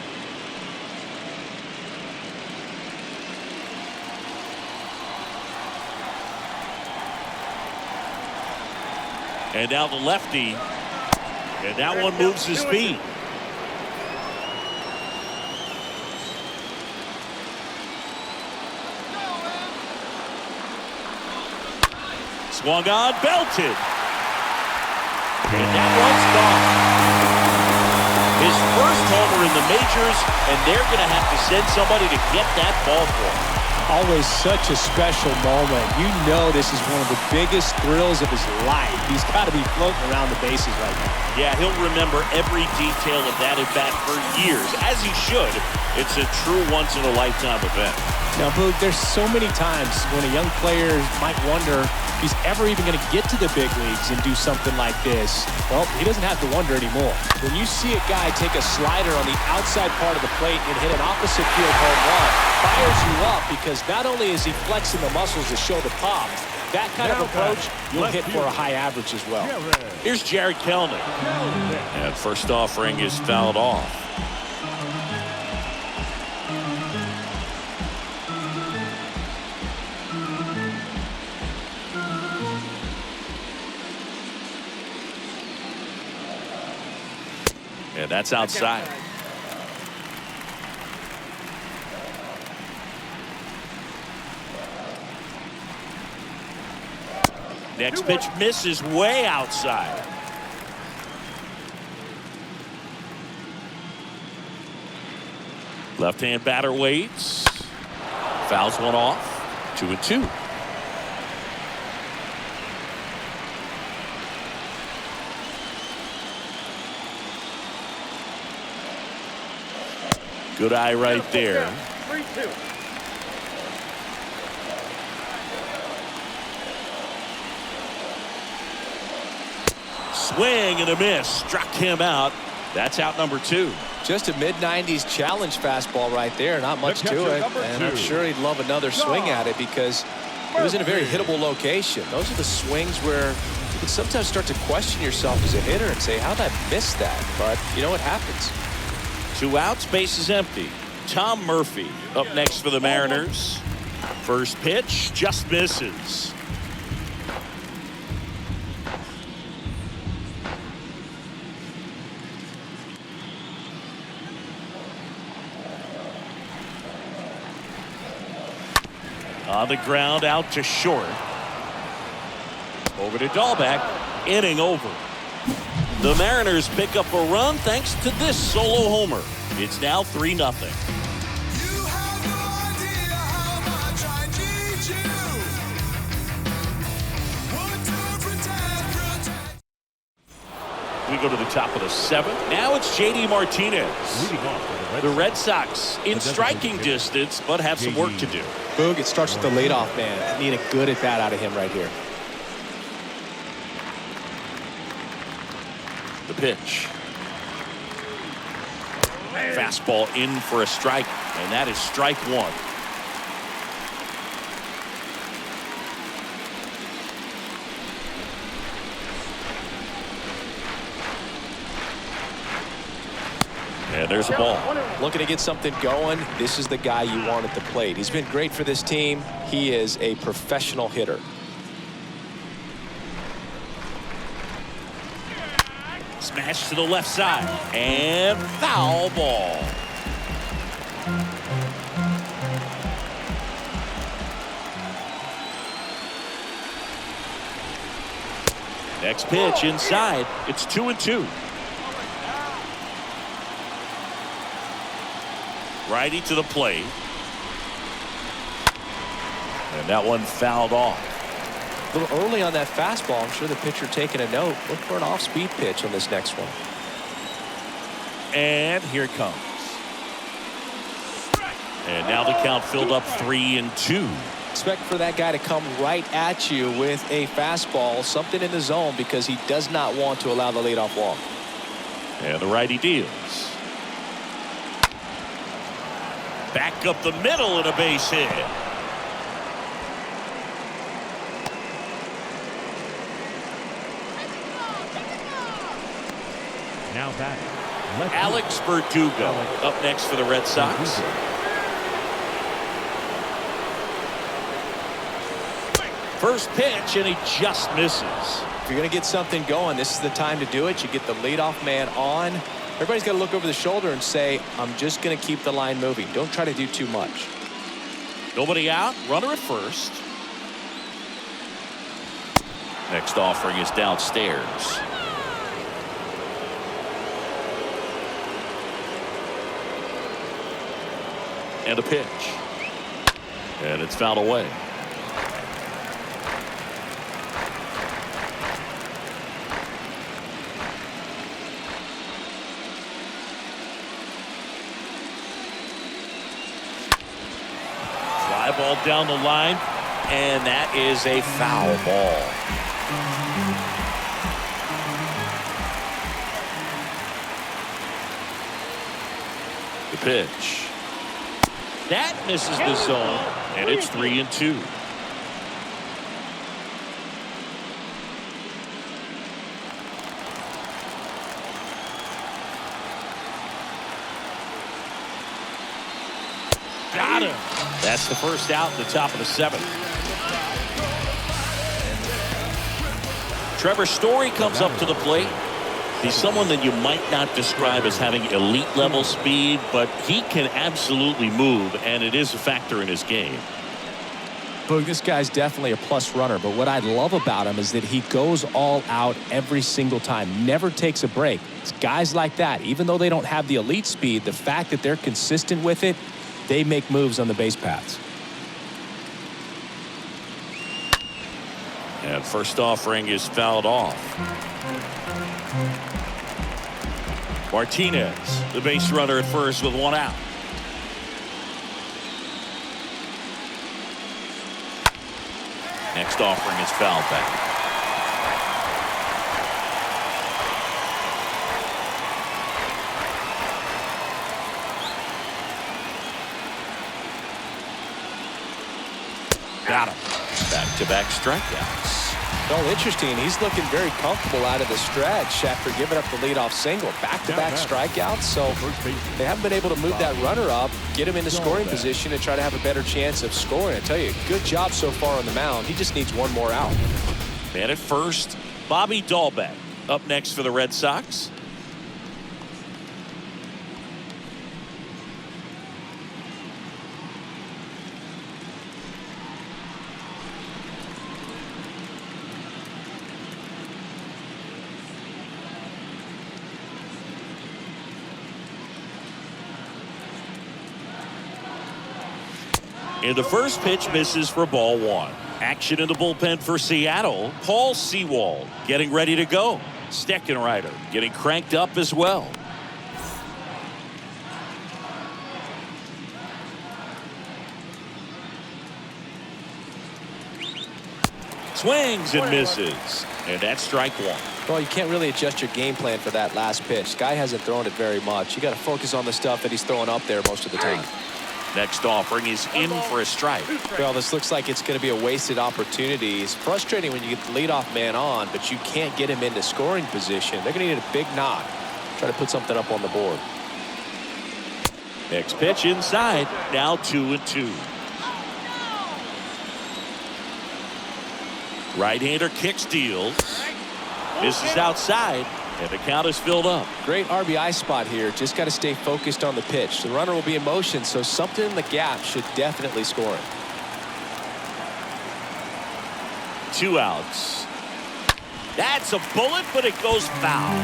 And now the lefty. And that one moves his feet. Swung on, belted. And that one's gone. His first homer in the majors, and they're going to have to send somebody to get that ball for him. Always such a special moment. You know this is one of the biggest thrills of his life. He's got to be floating around the bases right now. Yeah, he'll remember every detail of that at bat for years, as he should. It's a true once-in-a-lifetime event. Now, Boog, there's so many times when a young player might wonder if he's ever even going to get to the big leagues and do something like this. Well, he doesn't have to wonder anymore. When you see a guy take a slider on the outside part of the plate and hit an opposite field home run, fires you up because not only is he flexing the muscles to show the pop, that kind of approach, you'll hit for a high average as well. Here's Jared Kelnick. And first offering is fouled off. And that's outside. Next pitch misses way outside. Left-hand batter waits. Fouls one off. 2-2. Good eye right there. 3-2. Swing and a miss. Struck him out. That's out number 2. Just a mid-90s challenge fastball right there. Not much to it. And I'm sure he'd love another swing at it because it was in a very hittable location. Those are the swings where you can sometimes start to question yourself as a hitter and say, how'd I miss that? But, you know, it happens. 2 outs, base is empty. Tom Murphy up next for the Mariners. First pitch just misses. On the ground, out to short. Over to Dahlbeck. Inning over. The Mariners pick up a run thanks to this solo homer. It's now 3-0. We go to the top of the 7th. Now it's J.D. Martinez. The Red Sox in striking distance, but have some work to do. Boog, it starts with the leadoff man. Need a good at bat out of him right here. The pitch. Fastball in for a strike, and that is strike 1. And there's a ball. Looking to get something going. This is the guy you want at the plate. He's been great for this team. He is a professional hitter. Smash to the left side. And foul ball. Next pitch inside. It's 2-2. Righty to the plate. And that one fouled off. A little early on that fastball. I'm sure the pitcher taking a note. Look for an off-speed pitch on this next one. And here it comes. And now the count filled up 3-2. Expect for that guy to come right at you with a fastball, something in the zone, because he does not want to allow the leadoff walk. And the righty deals. Back up the middle and a base hit. Now back. Alex Verdugo up next for the Red Sox. First pitch, and he just misses. If you're going to get something going, this is the time to do it. You get the leadoff man on. Everybody's got to look over the shoulder and say, I'm just going to keep the line moving. Don't try to do too much. Nobody out. Runner at first. Next offering is downstairs. And a pitch. And it's fouled away. Fly ball down the line, and that is a foul ball. The pitch. That misses the zone, and it's 3-2. Got him. That's the first out in the top of the 7th. Trevor Story comes up to the plate. He's someone that you might not describe as having elite level speed, but he can absolutely move, and it is a factor in his game. Boog, this guy's definitely a plus runner, but what I love about him is that he goes all out every single time, never takes a break. It's guys like that, even though they don't have the elite speed, the fact that they're consistent with it, they make moves on the base paths. And first offering is fouled off. Martinez, the base runner at first with 1 out. Next offering is fouled back. Got him. Back-to-back strikeouts. Well, interesting. He's looking very comfortable out of the stretch after giving up the leadoff single. Back-to-back strikeouts, so they haven't been able to move that runner up, get him into scoring position, and try to have a better chance of scoring. I tell you, good job so far on the mound. He just needs one more out. Man at first, Bobby Dahlbeck up next for the Red Sox. And the first pitch misses for ball 1. Action in the bullpen for Seattle. Paul Sewald getting ready to go. Steckenrider getting cranked up as well. Swings and misses. And that's strike 1. Well, you can't really adjust your game plan for that last pitch. Guy hasn't thrown it very much. You got to focus on the stuff that he's throwing up there most of the time. Next offering is in for a strike. Well, this looks like it's going to be a wasted opportunity. It's frustrating when you get the leadoff man on, but you can't get him into scoring position. They're going to need a big knock. Try to put something up on the board. Next pitch inside. Now 2-2. Right-hander kick steals. Misses outside. And the count is filled up. Great RBI spot here. Just got to stay focused on the pitch. The runner will be in motion, so something in the gap should definitely score it. 2 outs. That's a bullet, but it goes foul.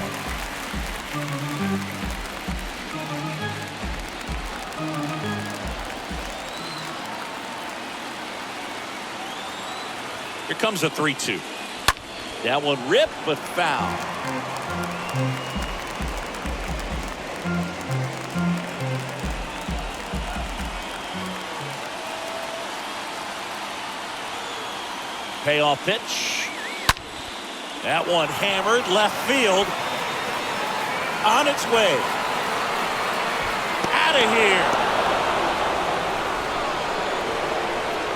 Here comes a 3-2. That one ripped, but foul. Payoff pitch. That one hammered left field. On its way. Out of here.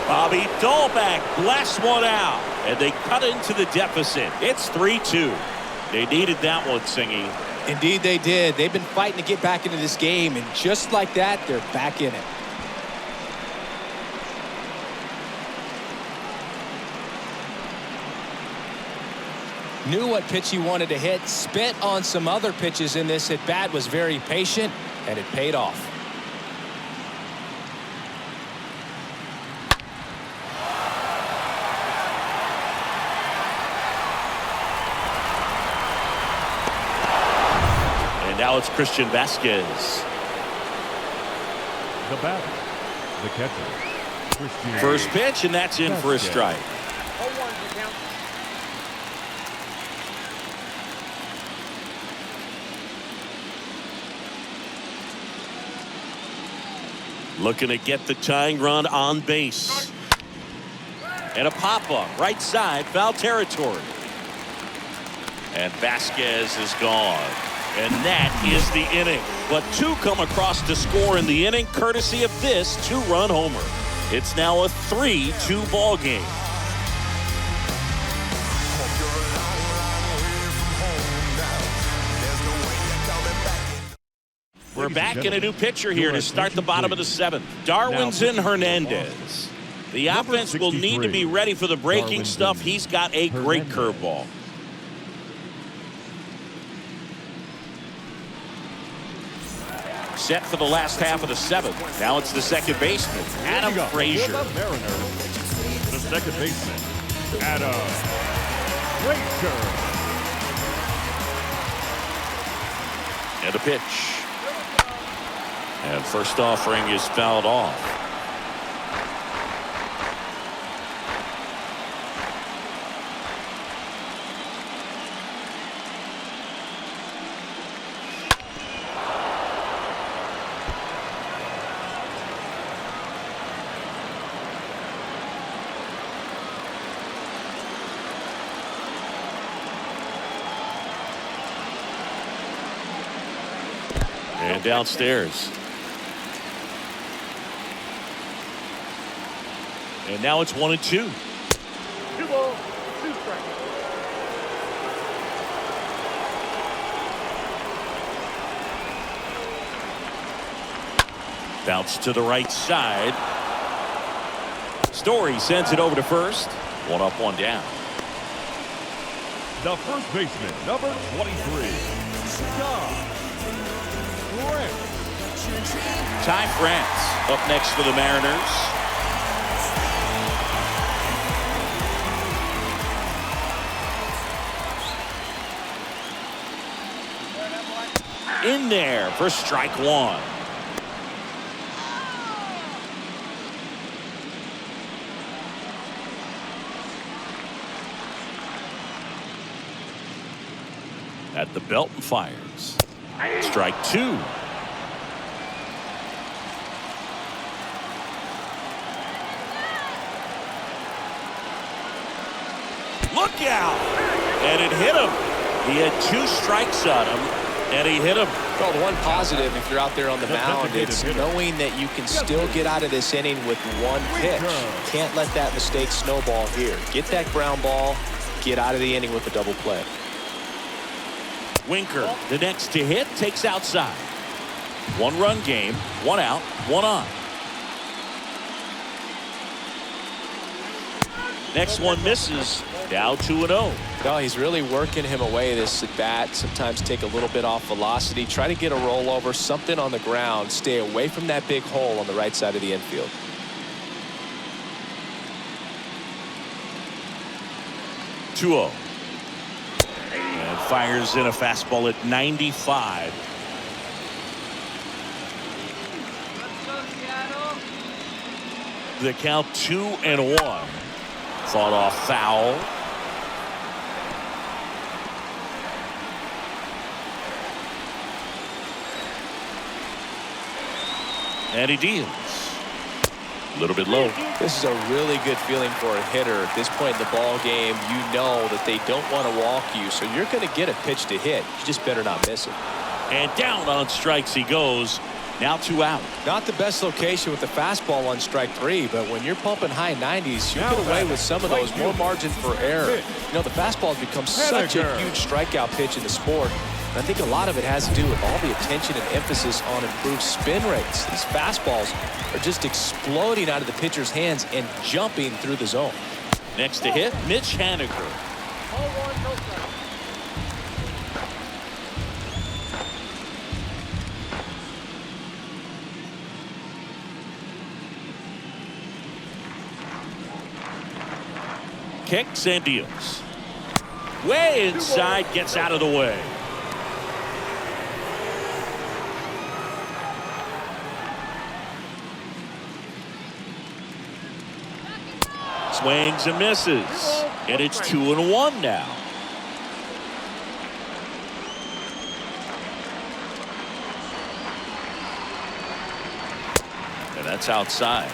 Bobby Dahlbeck blasts one out. And they cut into the deficit. It's 3-2. They needed that one, Singy. Indeed they did. They've been fighting to get back into this game, and just like that, they're back in it. Knew what pitch he wanted to hit. Spit on some other pitches in this at bat. Was very patient, and it paid off. Now it's Christian Vasquez. The batter, the catcher, Christian. First pitch, and that's in for a strike. 0-1 the count. Looking to get the tying run on base. And a pop-up, right side, foul territory. And Vasquez is gone. And that is the inning. But two come across to score in the inning, courtesy of this two-run homer. It's now a 3-2 ball game. We're back in a new pitcher here to start the bottom of the seventh. Darwinson Hernandez. The offense will need to be ready for the breaking stuff. He's got a great curveball. Set for the last half of the seventh. Now it's the second baseman, Adam Frazier. The Mariners, the second baseman, Adam Frazier. And a pitch. And first offering is fouled off. And downstairs. And now it's 1-2. 2 balls, 2 strikes. Bounce to the right side. Story sends it over to first. 1 up, 1 down. The first baseman, number 23, Ty France up next for the Mariners. In there for strike 1. At the belt and fires. Strike 2. Look out! And it hit him. He had 2 strikes on him, and he hit him. Well, the one positive, if you're out there on the mound, it's knowing that you can still get out of this inning with 1 pitch. Can't let that mistake snowball here. Get that ground ball, get out of the inning with a double play. Winker, the next to hit, takes outside. 1-run game, 1 out, 1 on. Next one misses. Now 2-0. No, he's really working him away this at bat. Sometimes take a little bit off velocity. Try to get a rollover, something on the ground. Stay away from that big hole on the right side of the infield. Two-0. And fires in a fastball at 95. The count 2-1. Fought off foul. And he deals. A little bit low. This is a really good feeling for a hitter at this point in the ball game. You know that they don't want to walk you, so you're going to get a pitch to hit. You just better not miss it. And down on strikes he goes. Now 2 out. Not the best location with the fastball on strike 3, but when you're pumping high 90s, you get away with some of those, more margin for error. You know, the fastball has become such a huge strikeout pitch in the sport. And I think a lot of it has to do with all the attention and emphasis on improved spin rates. These fastballs are just exploding out of the pitcher's hands and jumping through the zone. Next to hit, Mitch Haniger. 0-1, no strikes. Kicks and deals. Way inside, gets out of the way. Swings and misses. And it's 2-1 now. And that's outside.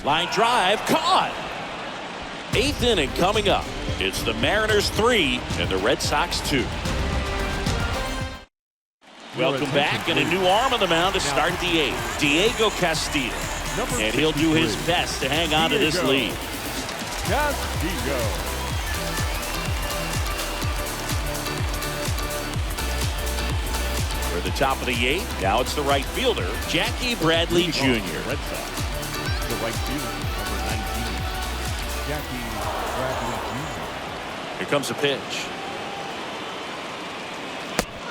Line drive caught. 8th inning coming up. It's the Mariners 3 and the Red Sox 2. Welcome back, and a new arm on the mound to start the 8th. Diego Castillo. And he'll do his best to hang on to this lead. Castillo. For the top of the 8th, now it's the right fielder, Jackie Bradley Jr. Red Sox. The right fielder, number 19, Jackie Bradley Jr. Here comes a pitch.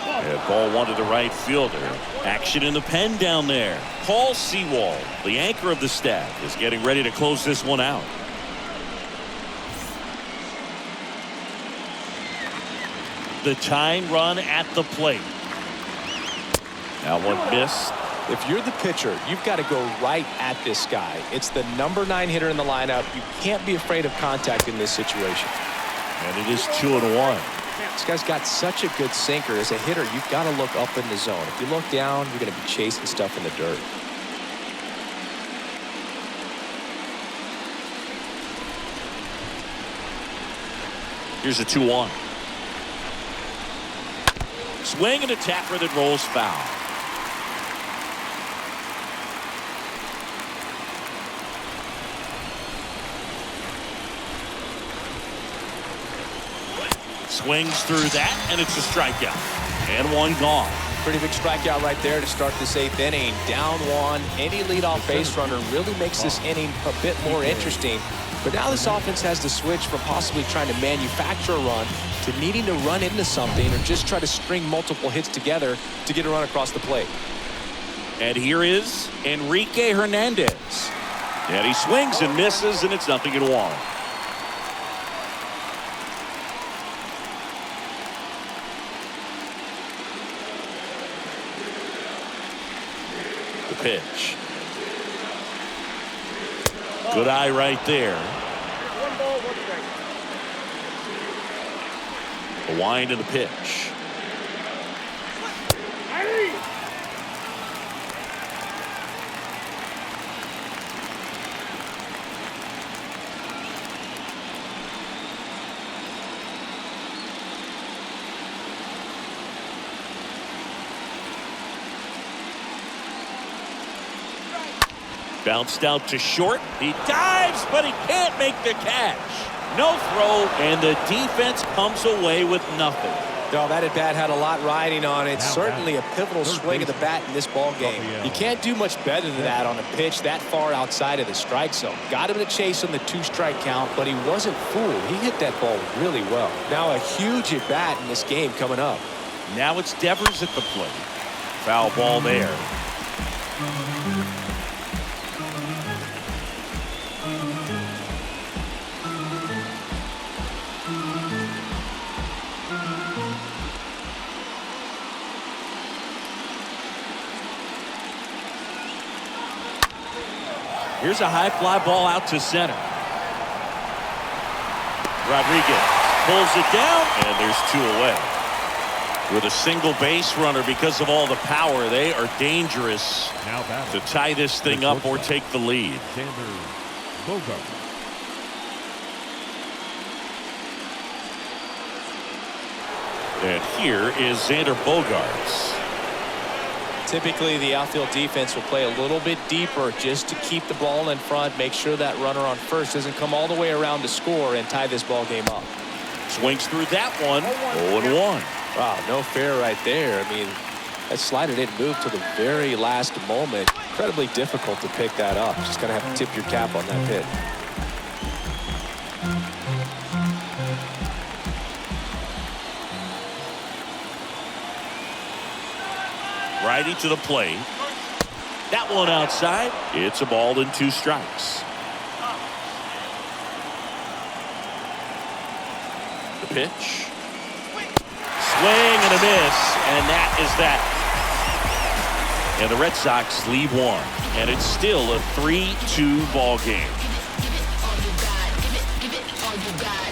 And ball 1 to the right fielder. Action in the pen down there. Paul Sewald, the anchor of the staff, is getting ready to close this one out. The tying run at the plate. Now one missed. If you're the pitcher, you've got to go right at this guy. It's the number 9 hitter in the lineup. You can't be afraid of contact in this situation. And it is 2-1. This guy's got such a good sinker. As a hitter, you've got to look up in the zone. If you look down, you're going to be chasing stuff in the dirt. Here's a 2-1. Swing and a tapper that rolls foul. Swings through that, and it's a strikeout. And one gone. Pretty big strikeout right there to start this 8th inning. Down 1. Any leadoff base runner really makes this inning a bit more interesting. But now this offense has to switch from possibly trying to manufacture a run to needing to run into something or just try to string multiple hits together to get a run across the plate. And here is Enrique Hernandez. And he swings and misses, and it's 0-1. Pitch. Good eye right there. 1 ball, 1 strike. The wind and the pitch. Bounced out to short. He dives, but he can't make the catch. No throw, and the defense comes away with nothing. No, that at bat had a lot riding on it. Certainly a pivotal swing of the bat in this ball game. You can't do much better than that on a pitch that far outside of the strike zone. Got him to chase on the 2-strike count, but he wasn't fooled. He hit that ball really well. Now a huge at bat in this game coming up. Now it's Devers at the plate. Foul ball there. Here's a high fly ball out to center. Rodriguez pulls it down, and there's 2 away. With a single base runner, because of all the power, they are dangerous to tie this thing up or take the lead. And here is Xander Bogaerts. Typically, the outfield defense will play a little bit deeper just to keep the ball in front, make sure that runner on first doesn't come all the way around to score and tie this ball game up. Swings through that one. 0-1. Wow, no fair right there. I mean, that slider didn't move to the very last moment. Incredibly difficult to pick that up. Just going to have to tip your cap on that hit. Righty to the plate. That one outside. It's a ball and 2 strikes. The pitch. Swing and a miss, and that is that. And the Red Sox lead one, and it's still a 3-2 ball game.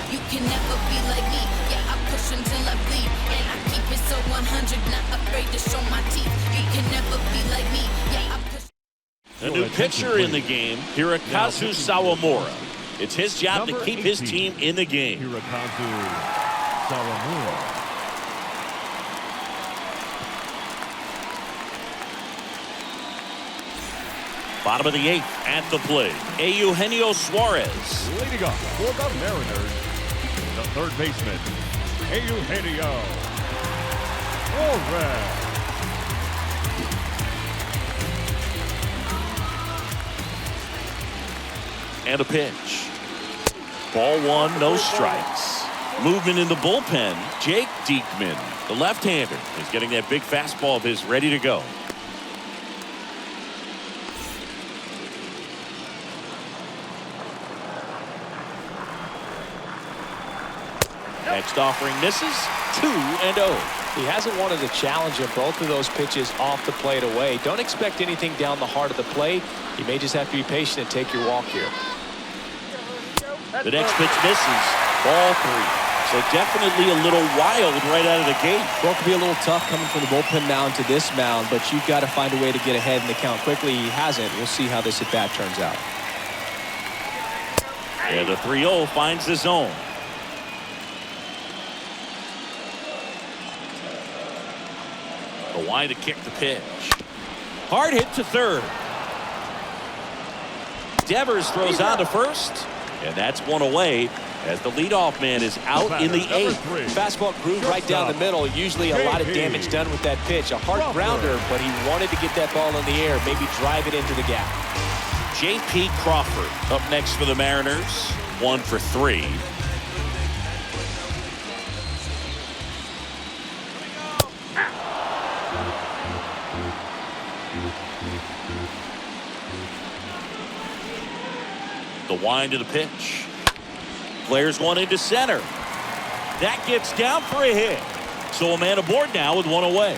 You can never be like me. Yeah, I push until I bleed, and I keep it so 100, not afraid to show my teeth. You can never be like me. Yeah, I push. A new pitcher in the game, Hirokazu Sawamura. It's his job to keep his team in the game. Hirokazu Sawamura. Bottom of the 8th at the plate, Eugenio Suarez. Leading off for the Mariners, the third baseman, Eugenio Suarez. And a pitch. Ball 1, no strikes. Movement in the bullpen, Jake Diekman, the left-hander, is getting that big fastball of his ready to go. Next offering misses, 2-0. He hasn't wanted to challenge him. Both of those pitches off the plate away. Don't expect anything down the heart of the plate. You may just have to be patient and take your walk here. The next pitch misses, ball 3. So definitely a little wild right out of the gate. Well, it could be a little tough coming from the bullpen mound to this mound, but you've got to find a way to get ahead in the count quickly. He hasn't. We'll see how this at-bat turns out. And the 3-0 finds the zone. The wide to kick the pitch. Hard hit to third. Devers throws on to first, and that's one away as the leadoff man is out in the 8th. Fastball groove right down the middle. Usually a lot of damage done with that pitch. A hard grounder, but he wanted to get that ball in the air, maybe drive it into the gap. J.P. Crawford up next for the Mariners. 1 for 3. The wind of the pitch. Flares one into center. That gets down for a hit. So a man aboard now with one away.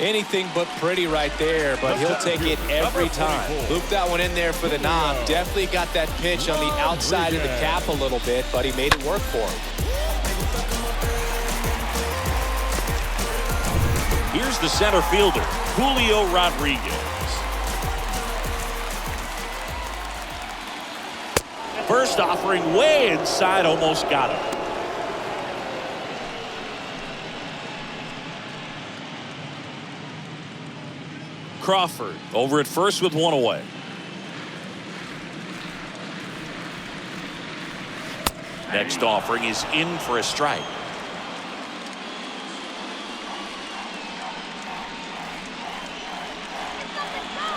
Anything but pretty right there, but he'll take it every time. Looped that one in there for the knock. Definitely got that pitch on the outside of the cap a little bit, but he made it work for him. Here's the center fielder, Julio Rodriguez. First offering way inside, almost got him. Crawford over at first with one away. Next offering is in for a strike.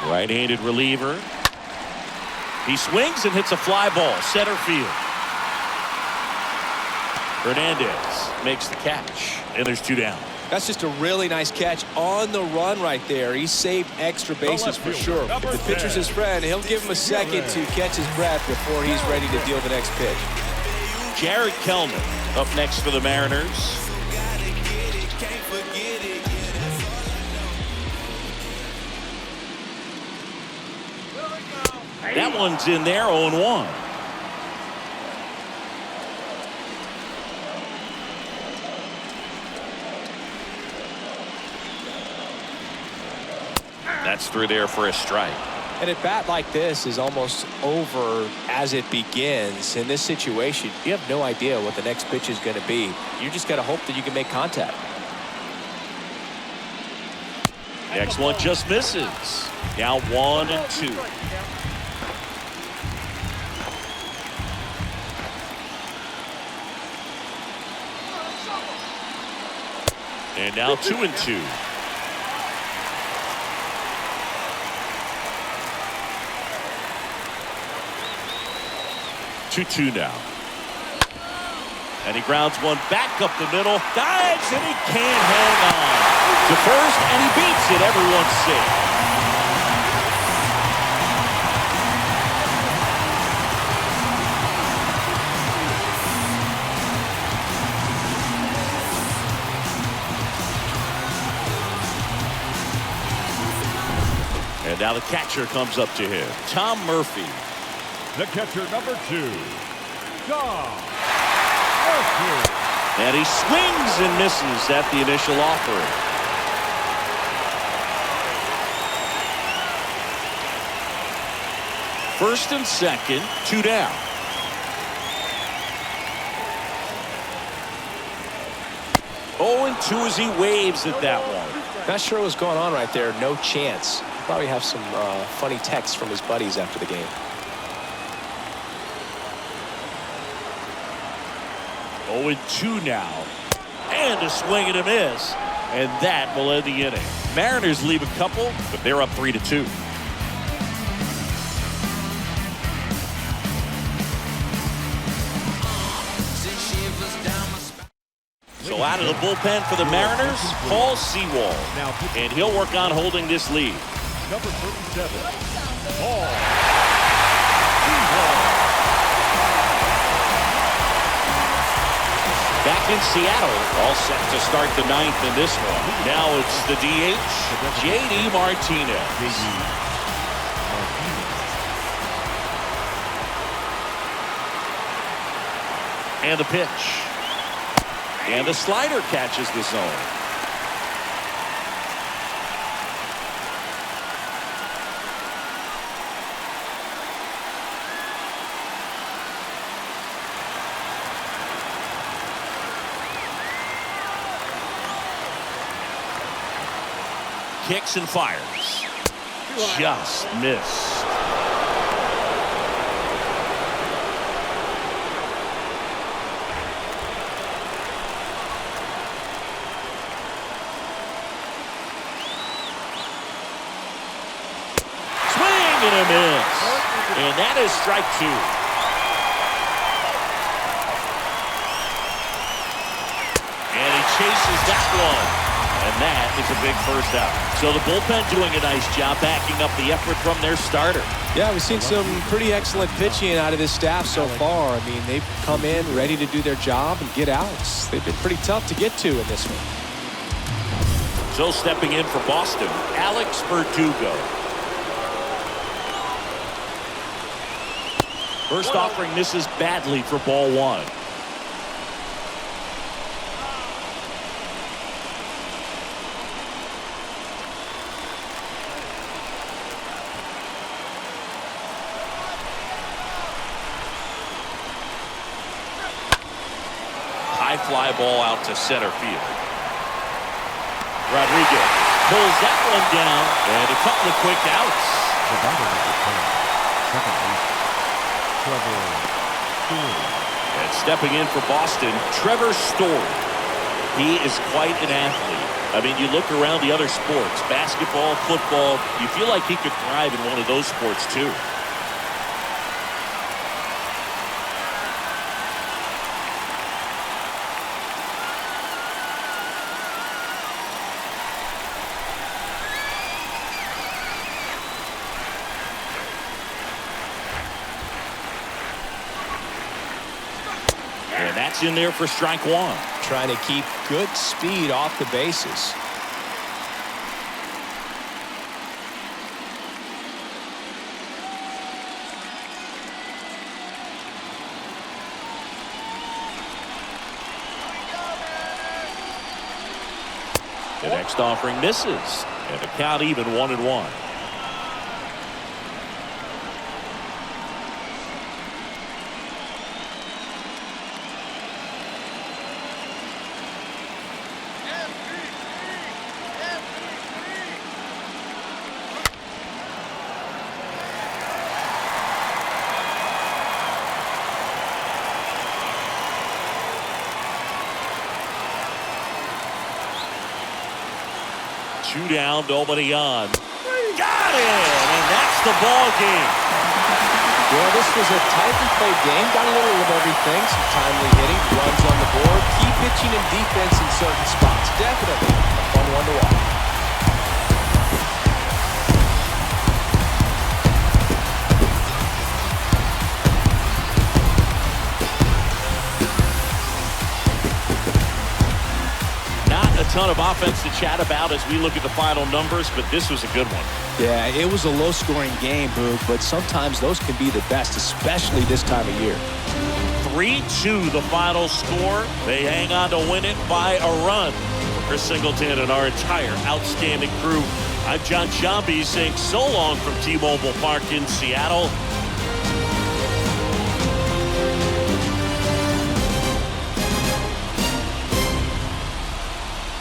Right-handed reliever. He swings and hits a fly ball, center field. Hernandez makes the catch, and there's 2 down. That's just a really nice catch on the run right there. He saved extra bases for sure. If the pitcher's his friend, he'll give him a second to catch his breath before he's ready to deal the next pitch. Jared Kellman up next for the Mariners. That one's in there, 0-1. That's through there for a strike. And a bat like this is almost over as it begins. In this situation, you have no idea what the next pitch is going to be. You just got to hope that you can make contact. Next one just misses. Now 1-2. And now 2-2. 2-2 now. And he grounds one back up the middle. Dives and he can't hang on. To first and he beats it. Everyone's safe. And now the catcher comes up to him. Tom Murphy. The catcher, number 2, Tom Murphy. And he swings and misses at the initial offering. First and second, 2 down. Oh, and 2 as he waves at that one. Not sure what's going on right there. No chance. Probably have some funny texts from his buddies after the game. 0-2 now. And a swing and a miss. And that will end the inning. Mariners leave a couple, but they're up 3-2. So out of the bullpen for the Mariners, Paul Sewald. And he'll work on holding this lead. Number 37, Paul. Back in Seattle, all set to start the 9th in this one. Now it's the DH, J.D. Martinez. And the pitch. And the slider catches the zone. Kicks and fires. Just missed. Swing and a miss. And that is strike 2. And he chases that one. And that is a big first out. So the bullpen doing a nice job backing up the effort from their starter. Yeah, we've seen some pretty excellent pitching out of this staff so far. I mean, they've come in ready to do their job and get outs. They've been pretty tough to get to in this one. So stepping in for Boston, Alex Verdugo. First offering misses badly for ball 1. Fly ball out to center field. Rodriguez pulls that one down, and a couple of quick outs. And stepping in for Boston, Trevor Story. He is quite an athlete. I mean, you look around the other sports, basketball, football, you feel like he could thrive in one of those sports too. That's in there for strike 1. Trying to keep good speed off the bases. The next offering misses, and the count even 1-1. Two down, nobody on. Got it! And that's the ball game. Well, this was a tightly played game. Got a little of everything. Some timely hitting, runs on the board, key pitching and defense in certain spots. Definitely a fun one to watch. ton of offense to chat about as we look at the final numbers, but this was a good one. Yeah, it was a low-scoring game, Boog, but sometimes those can be the best, especially this time of year. 3-2 the final score. They hang on to win it by a run. For Chris Singleton and our entire outstanding crew, I'm John Shambi saying so long from T-Mobile Park in Seattle.